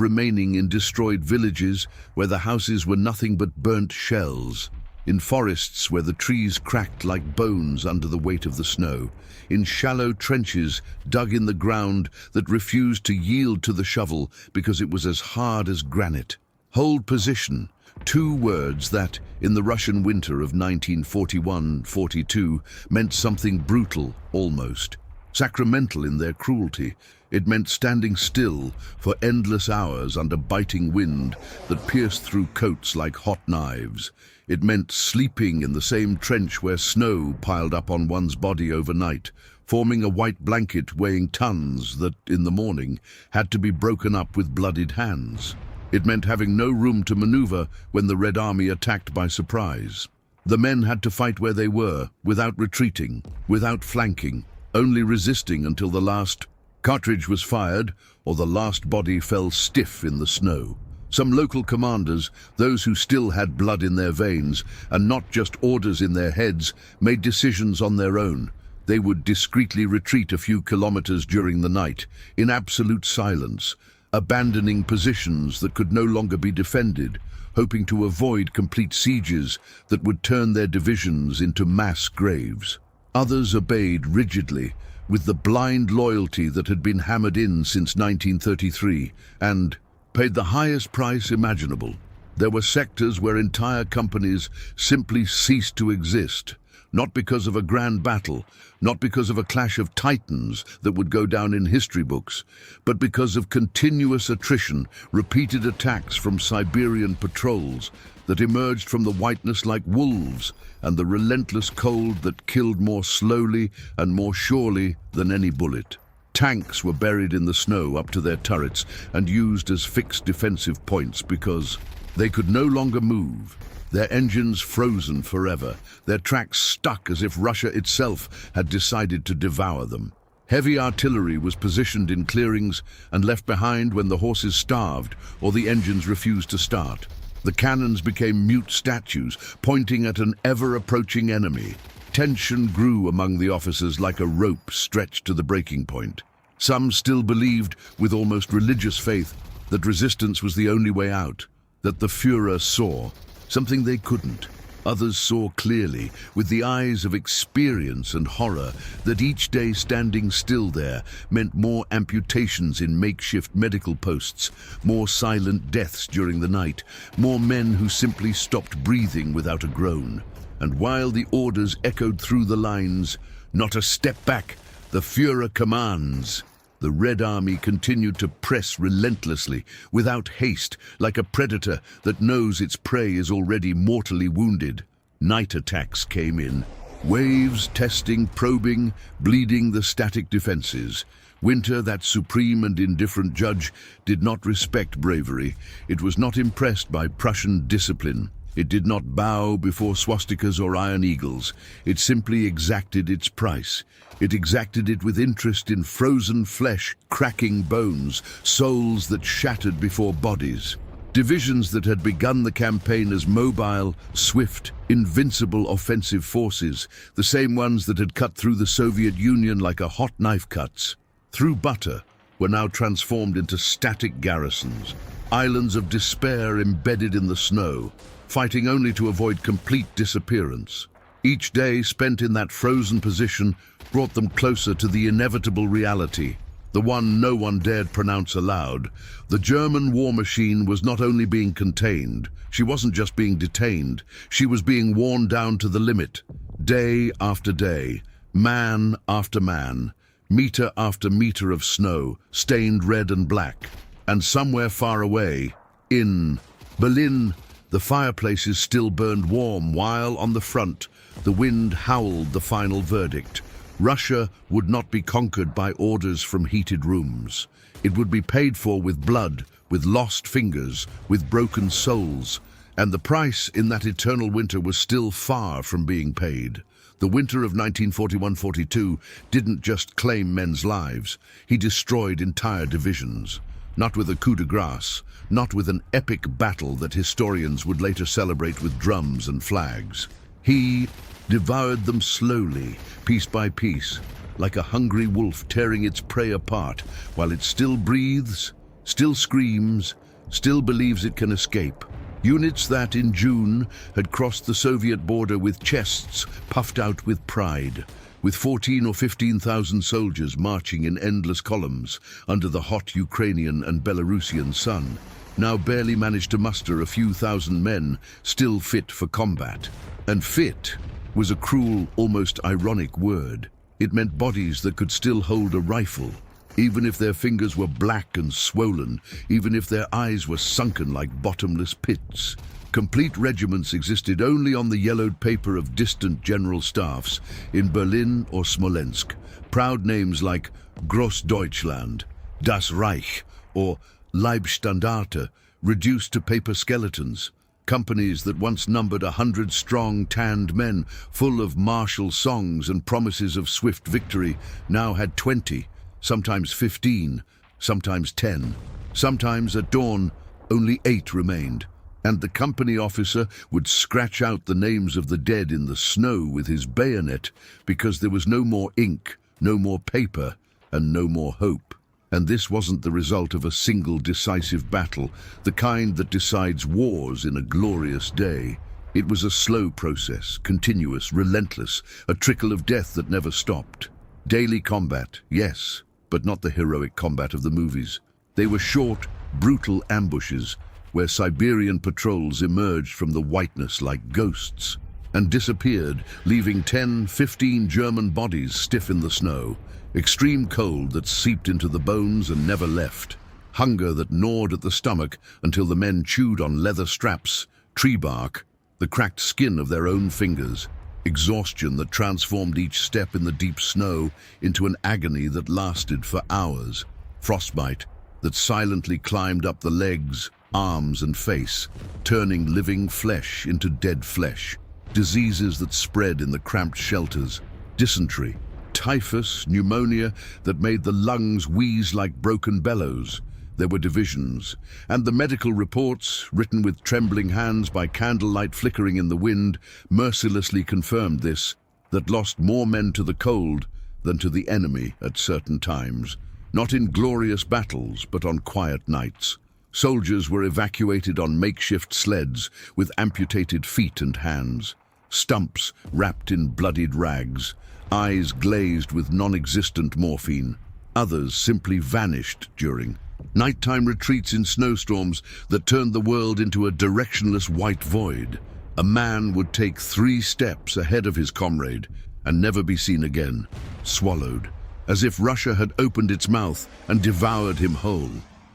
remaining in destroyed villages where the houses were nothing but burnt shells, in forests where the trees cracked like bones under the weight of the snow, in shallow trenches dug in the ground that refused to yield to the shovel because it was as hard as granite. Hold position. Two words that, in the Russian winter of 1941–42, meant something brutal, almost sacramental in their cruelty. It meant standing still for endless hours under biting wind that pierced through coats like hot knives. It meant sleeping in the same trench where snow piled up on one's body overnight, forming a white blanket weighing tons that, in the morning, had to be broken up with bloodied hands. It meant having no room to maneuver when the Red Army attacked by surprise. The men had to fight where they were, without retreating, without flanking, only resisting until the last cartridge was fired or the last body fell stiff in the snow. Some local commanders, those who still had blood in their veins and not just orders in their heads, made decisions on their own. They would discreetly retreat a few kilometers during the night, in absolute silence, abandoning positions that could no longer be defended, hoping to avoid complete sieges that would turn their divisions into mass graves. Others obeyed rigidly, with the blind loyalty that had been hammered in since 1933, and paid the highest price imaginable. There were sectors where entire companies simply ceased to exist, not because of a grand battle, not because of a clash of titans that would go down in history books, but because of continuous attrition, repeated attacks from Siberian patrols that emerged from the whiteness like wolves, and the relentless cold that killed more slowly and more surely than any bullet. Tanks were buried in the snow up to their turrets and used as fixed defensive points because they could no longer move. Their engines frozen forever, their tracks stuck as if Russia itself had decided to devour them. Heavy artillery was positioned in clearings and left behind when the horses starved or the engines refused to start. The cannons became mute statues, pointing at an ever-approaching enemy. Tension grew among the officers like a rope stretched to the breaking point. Some still believed, with almost religious faith, that resistance was the only way out, that the Führer saw something they couldn't. Others saw clearly, with the eyes of experience and horror, that each day standing still there meant more amputations in makeshift medical posts, more silent deaths during the night, more men who simply stopped breathing without a groan. And while the orders echoed through the lines, "Not a step back, the Führer commands," the Red Army continued to press relentlessly, without haste, like a predator that knows its prey is already mortally wounded. Night attacks came in. Waves, testing, probing, bleeding the static defenses. Winter, that supreme and indifferent judge, did not respect bravery. It was not impressed by Prussian discipline. It did not bow before swastikas or iron eagles. It simply exacted its price. It exacted it with interest in frozen flesh, cracking bones, souls that shattered before bodies. Divisions that had begun the campaign as mobile, swift, invincible offensive forces, the same ones that had cut through the Soviet Union like a hot knife cuts through butter, were now transformed into static garrisons, islands of despair embedded in the snow, fighting only to avoid complete disappearance. Each day spent in that frozen position brought them closer to the inevitable reality, the one no one dared pronounce aloud. The German war machine was not only being contained, she wasn't just being detained, she was being worn down to the limit. Day after day, man after man, meter after meter of snow, stained red and black. And somewhere far away, in Berlin, the fireplaces still burned warm, while on the front, the wind howled the final verdict. Russia would not be conquered by orders from heated rooms. It would be paid for with blood, with lost fingers, with broken souls. And the price in that eternal winter was still far from being paid. The winter of 1941-42 didn't just claim men's lives. He destroyed entire divisions. Not with a coup de grace, not with an epic battle that historians would later celebrate with drums and flags. He devoured them slowly, piece by piece, like a hungry wolf tearing its prey apart while it still breathes, still screams, still believes it can escape. Units that, in June, had crossed the Soviet border with chests puffed out with pride, with 14 or 15,000 soldiers marching in endless columns under the hot Ukrainian and Belarusian sun, now barely managed to muster a few thousand men still fit for combat. And fit was a cruel, almost ironic word. It meant bodies that could still hold a rifle, even if their fingers were black and swollen, even if their eyes were sunken like bottomless pits. Complete regiments existed only on the yellowed paper of distant general staffs in Berlin or Smolensk. Proud names like Großdeutschland, Das Reich, or Leibstandarte reduced to paper skeletons. Companies that once numbered 100 strong, tanned men, full of martial songs and promises of swift victory, now had 20, sometimes 15, sometimes 10. Sometimes at dawn, only 8 remained, and the company officer would scratch out the names of the dead in the snow with his bayonet because there was no more ink, no more paper, and no more hope. And this wasn't the result of a single decisive battle, the kind that decides wars in a glorious day. It was a slow process, continuous, relentless, a trickle of death that never stopped. Daily combat, yes, but not the heroic combat of the movies. They were short, brutal ambushes where Siberian patrols emerged from the whiteness like ghosts and disappeared, leaving 10, 15 German bodies stiff in the snow. Extreme cold that seeped into the bones and never left. Hunger that gnawed at the stomach until the men chewed on leather straps, tree bark, the cracked skin of their own fingers. Exhaustion that transformed each step in the deep snow into an agony that lasted for hours. Frostbite that silently climbed up the legs, arms and face, turning living flesh into dead flesh. Diseases that spread in the cramped shelters. Dysentery, typhus, pneumonia that made the lungs wheeze like broken bellows. There were divisions, and the medical reports, written with trembling hands by candlelight flickering in the wind, mercilessly confirmed this, that lost more men to the cold than to the enemy at certain times. not in glorious battles, but on quiet nights. Soldiers were evacuated on makeshift sleds with amputated feet and hands, stumps wrapped in bloodied rags, eyes glazed with non-existent morphine. Others simply vanished during nighttime retreats in snowstorms that turned the world into a directionless white void. A man would take 3 steps ahead of his comrade and never be seen again, swallowed, as if Russia had opened its mouth and devoured him whole.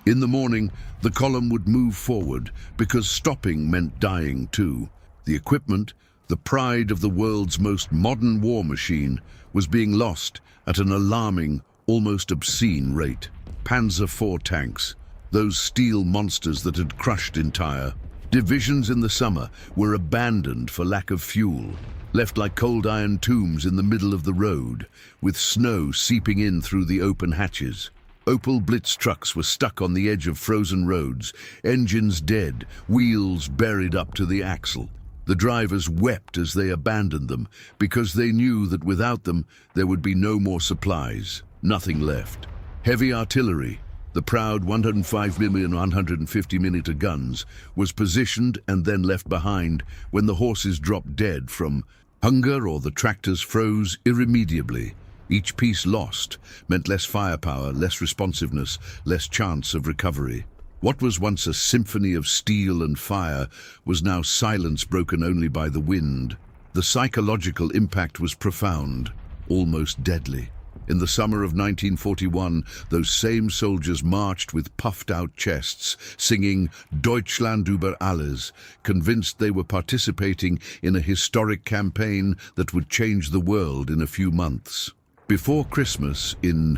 In the morning, the column would move forward, because stopping meant dying too. The equipment, the pride of the world's most modern war machine, was being lost at an alarming, almost obscene rate. Panzer IV tanks, those steel monsters that had crushed entire divisions in the summer, were abandoned for lack of fuel, left like cold iron tombs in the middle of the road, with snow seeping in through the open hatches. Opel Blitz trucks were stuck on the edge of frozen roads, engines dead, wheels buried up to the axle. The drivers wept as they abandoned them, because they knew that without them there would be no more supplies, nothing left. Heavy artillery, the proud 105mm 150mm guns, was positioned and then left behind when the horses dropped dead from hunger or the tractors froze irremediably. Each piece lost meant less firepower, less responsiveness, less chance of recovery. What was once a symphony of steel and fire was now silence broken only by the wind. The psychological impact was profound, almost deadly. In the summer of 1941, those same soldiers marched with puffed-out chests, singing Deutschland über alles, convinced they were participating in a historic campaign that would change the world in a few months. Before Christmas, in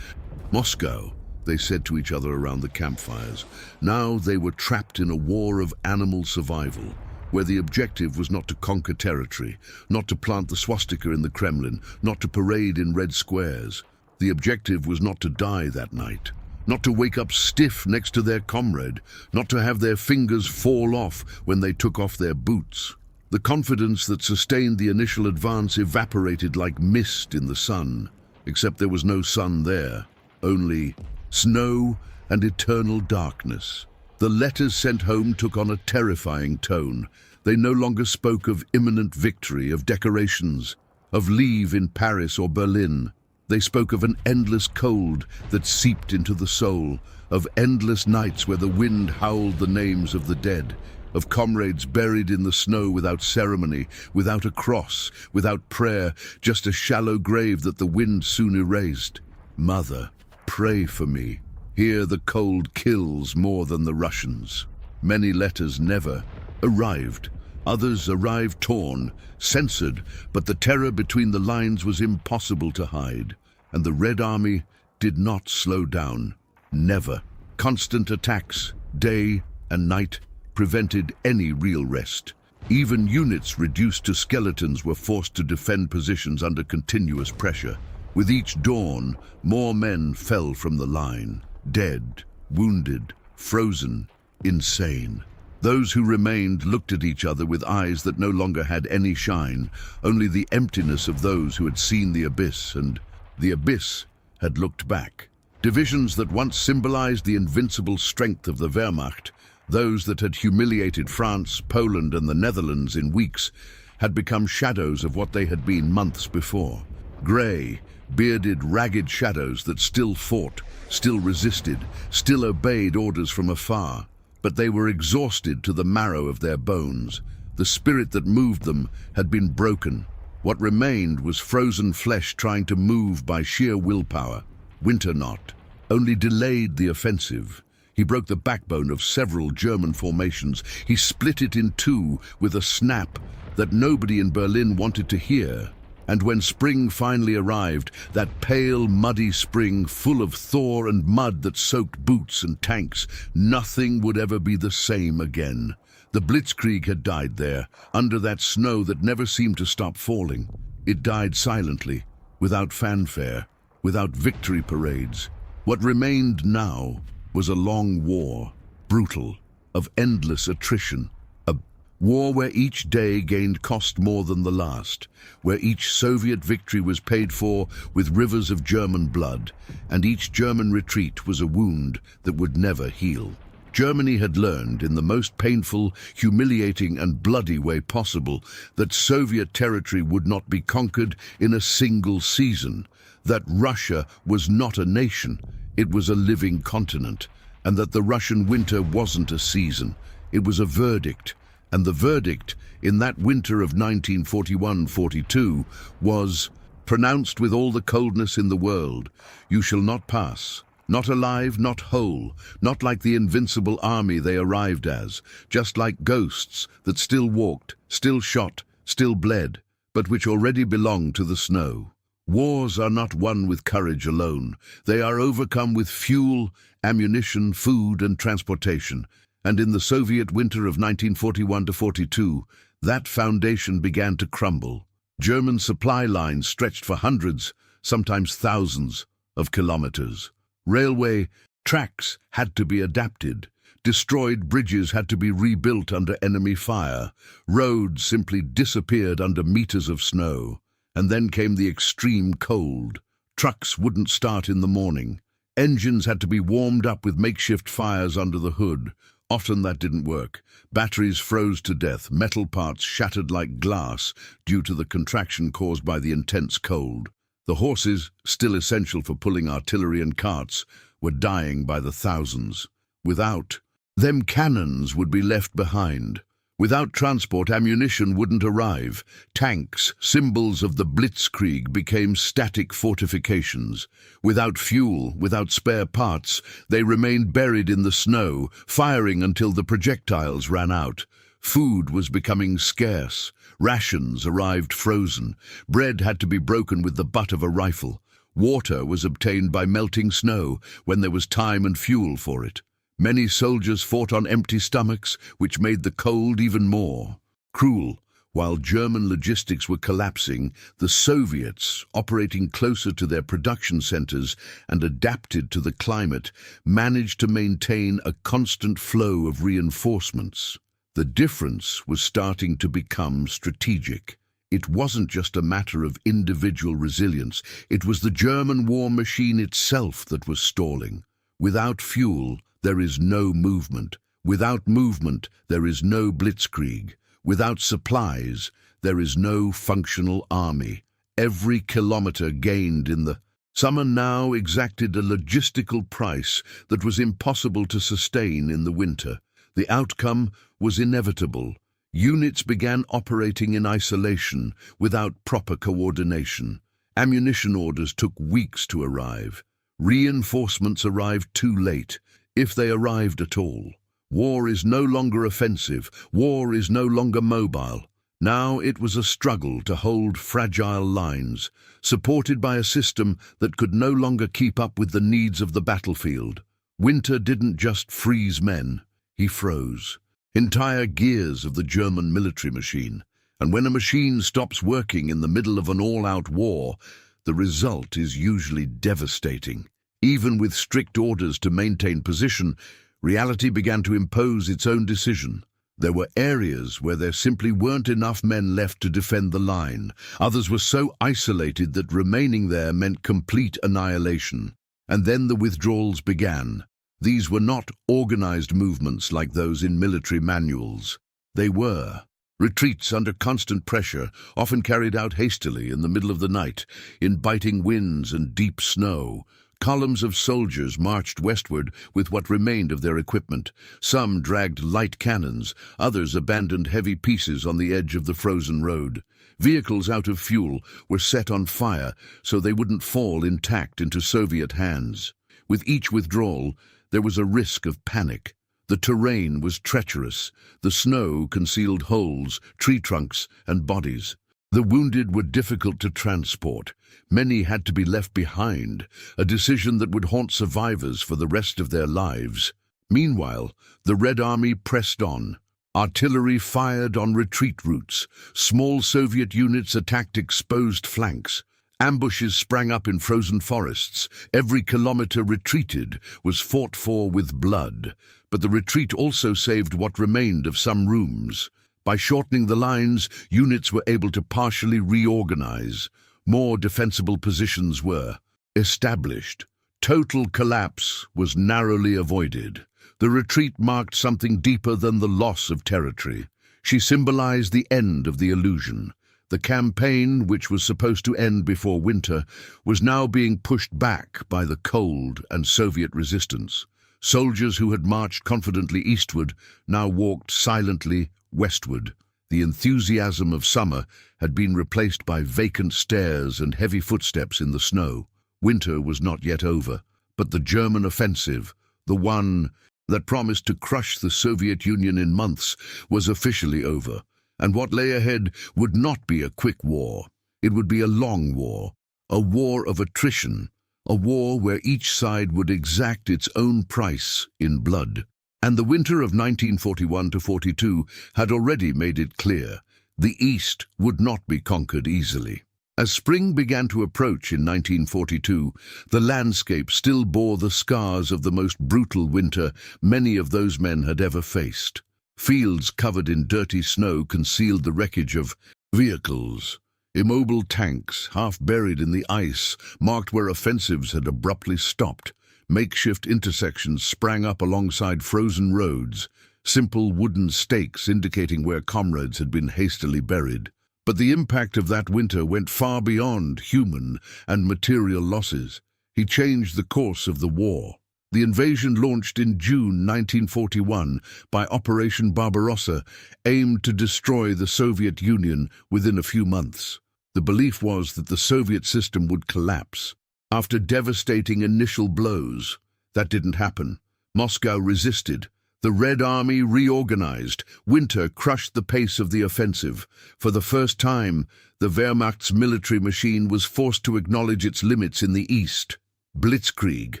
Moscow, they said to each other around the campfires, now they were trapped in a war of animal survival, where the objective was not to conquer territory, not to plant the swastika in the Kremlin, not to parade in red squares. The objective was not to die that night, not to wake up stiff next to their comrade, not to have their fingers fall off when they took off their boots. The confidence that sustained the initial advance evaporated like mist in the sun, except there was no sun there, only snow and eternal darkness. The letters sent home took on a terrifying tone. They no longer spoke of imminent victory, of decorations, of leave in Paris or Berlin. They spoke of an endless cold that seeped into the soul, of endless nights where the wind howled the names of the dead, of comrades buried in the snow without ceremony, without a cross, without prayer, just a shallow grave that the wind soon erased. Mother, pray for me. Here the cold kills more than the Russians. Many letters never arrived. Others arrived torn, censored, but the terror between the lines was impossible to hide. And the Red Army did not slow down. Never. Constant attacks, day and night, prevented any real rest. Even units reduced to skeletons were forced to defend positions under continuous pressure. With each dawn, more men fell from the line, dead, wounded, frozen, insane. Those who remained looked at each other with eyes that no longer had any shine, only the emptiness of those who had seen the abyss, and the abyss had looked back. Divisions that once symbolized the invincible strength of the Wehrmacht, those that had humiliated France, Poland, and the Netherlands in weeks, had become shadows of what they had been months before. Grey, bearded, ragged shadows that still fought, still resisted, still obeyed orders from afar. But they were exhausted to the marrow of their bones. The spirit that moved them had been broken. What remained was frozen flesh trying to move by sheer willpower. Winter not only delayed the offensive. He broke the backbone of several German formations. He split it in two with a snap that nobody in Berlin wanted to hear. And when spring finally arrived, that pale, muddy spring full of thaw and mud that soaked boots and tanks, nothing would ever be the same again. The Blitzkrieg had died there, under that snow that never seemed to stop falling. It died silently, without fanfare, without victory parades. What remained now was a long war, brutal, of endless attrition, a War where each day gained cost more than the last, where each Soviet victory was paid for with rivers of German blood, and each German retreat was a wound that would never heal. Germany had learned, in the most painful, humiliating and bloody way possible, that Soviet territory would not be conquered in a single season, that Russia was not a nation, it was a living continent, and that the Russian winter wasn't a season, it was a verdict. And the verdict, in that winter of 1941-42, was pronounced with all the coldness in the world: "You shall not pass. Not alive, not whole, not like the invincible army they arrived as, just like ghosts that still walked, still shot, still bled, but which already belonged to the snow." Wars are not won with courage alone. They are overcome with fuel, ammunition, food, and transportation. And in the Soviet winter of 1941-42, that foundation began to crumble. German supply lines stretched for hundreds, sometimes thousands, of kilometers. Railway tracks had to be adapted. Destroyed bridges had to be rebuilt under enemy fire. Roads simply disappeared under meters of snow. And then came the extreme cold. Trucks wouldn't start in the morning. Engines had to be warmed up with makeshift fires under the hood. Often that didn't work. Batteries froze to death, metal parts shattered like glass due to the contraction caused by the intense cold. The horses, still essential for pulling artillery and carts, were dying by the thousands. Without them, cannons would be left behind. Without transport, ammunition wouldn't arrive. Tanks, symbols of the Blitzkrieg, became static fortifications. Without fuel, without spare parts, they remained buried in the snow, firing until the projectiles ran out. Food was becoming scarce. Rations arrived frozen. Bread had to be broken with the butt of a rifle. Water was obtained by melting snow when there was time and fuel for it. Many soldiers fought on empty stomachs, which made the cold even more cruel. While German logistics were collapsing, the Soviets, operating closer to their production centers and adapted to the climate, managed to maintain a constant flow of reinforcements. The difference was starting to become strategic. It wasn't just a matter of individual resilience. It was the German war machine itself that was stalling. Without fuel, there is no movement. Without movement, there is no Blitzkrieg. Without supplies, there is no functional army. Every kilometer gained in the summer now exacted a logistical price that was impossible to sustain in the winter. The outcome was inevitable. Units began operating in isolation, without proper coordination. Ammunition orders took weeks to arrive. Reinforcements arrived too late, if they arrived at all. War is no longer offensive. War is no longer mobile. Now it was a struggle to hold fragile lines, supported by a system that could no longer keep up with the needs of the battlefield. Winter didn't just freeze men, he froze entire gears of the German military machine. And when a machine stops working in the middle of an all-out war, the result is usually devastating. Even with strict orders to maintain position, reality began to impose its own decision. There were areas where there simply weren't enough men left to defend the line. Others were so isolated that remaining there meant complete annihilation. And then the withdrawals began. These were not organized movements like those in military manuals. They were retreats under constant pressure, often carried out hastily in the middle of the night, in biting winds and deep snow. Columns of soldiers marched westward with what remained of their equipment. Some dragged light cannons, others abandoned heavy pieces on the edge of the frozen road. Vehicles out of fuel were set on fire so they wouldn't fall intact into Soviet hands. With each withdrawal, there was a risk of panic. The terrain was treacherous. The snow concealed holes, tree trunks, and bodies. The wounded were difficult to transport. Many had to be left behind, a decision that would haunt survivors for the rest of their lives. Meanwhile, the Red Army pressed on. Artillery fired on retreat routes. Small Soviet units attacked exposed flanks. Ambushes sprang up in frozen forests. Every kilometer retreated was fought for with blood. But the retreat also saved what remained of some rooms. By shortening the lines, units were able to partially reorganize. More defensible positions were established. Total collapse was narrowly avoided. The retreat marked something deeper than the loss of territory. She symbolized the end of the illusion. The campaign, which was supposed to end before winter, was now being pushed back by the cold and Soviet resistance. Soldiers who had marched confidently eastward now walked silently westward. The enthusiasm of summer had been replaced by vacant stares and heavy footsteps in the snow. Winter was not yet over, but the German offensive, the one that promised to crush the Soviet Union in months, was officially over. And what lay ahead would not be a quick war. It would be a long war, a war of attrition, a war where each side would exact its own price in blood. And the winter of 1941-42 had already made it clear the East would not be conquered easily. As spring began to approach in 1942, the landscape still bore the scars of the most brutal winter many of those men had ever faced. Fields covered in dirty snow concealed the wreckage of vehicles. Immobile tanks, half buried in the ice, marked where offensives had abruptly stopped. Makeshift intersections sprang up alongside frozen roads, simple wooden stakes indicating where comrades had been hastily buried. But the impact of that winter went far beyond human and material losses. He changed the course of the war. The invasion, launched in June 1941 by Operation Barbarossa, aimed to destroy the Soviet Union within a few months. The belief was that the Soviet system would collapse. After devastating initial blows, that didn't happen. Moscow resisted. The Red Army reorganized. Winter crushed the pace of the offensive. For the first time, the Wehrmacht's military machine was forced to acknowledge its limits in the east. Blitzkrieg,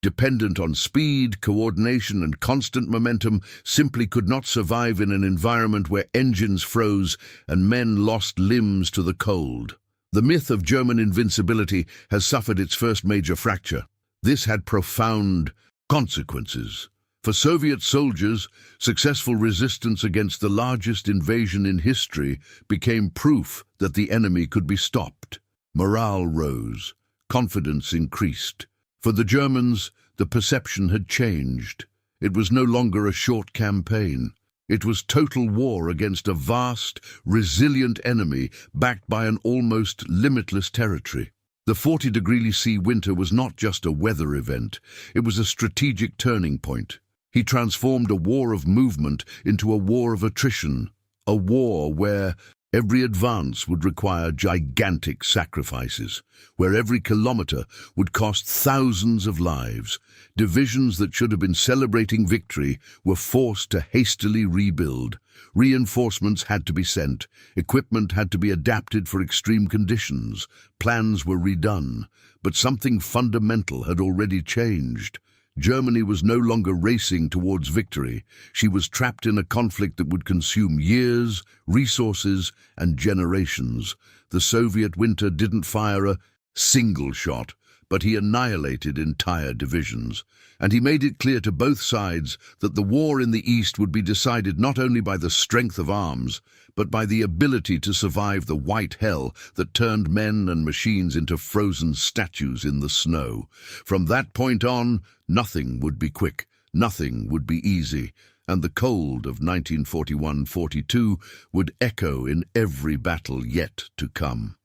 dependent on speed, coordination, and constant momentum, simply could not survive in an environment where engines froze and men lost limbs to the cold. The myth of German invincibility has suffered its first major fracture. This had profound consequences. For Soviet soldiers, successful resistance against the largest invasion in history became proof that the enemy could be stopped. Morale rose. Confidence increased. For the Germans, the perception had changed. It was no longer a short campaign. It was total war against a vast, resilient enemy backed by an almost limitless territory. The 40-degree C winter was not just a weather event. It was a strategic turning point. He transformed a war of movement into a war of attrition, a war where every advance would require gigantic sacrifices, where every kilometer would cost thousands of lives. Divisions that should have been celebrating victory were forced to hastily rebuild. Reinforcements had to be sent. Equipment had to be adapted for extreme conditions. Plans were redone. But something fundamental had already changed. Germany was no longer racing towards victory. She was trapped in a conflict that would consume years, resources, and generations. The Soviet winter didn't fire a single shot, but he annihilated entire divisions. And he made it clear to both sides that the war in the East would be decided not only by the strength of arms, but by the ability to survive the white hell that turned men and machines into frozen statues in the snow. From that point on, nothing would be quick, nothing would be easy, and the cold of 1941-42 would echo in every battle yet to come.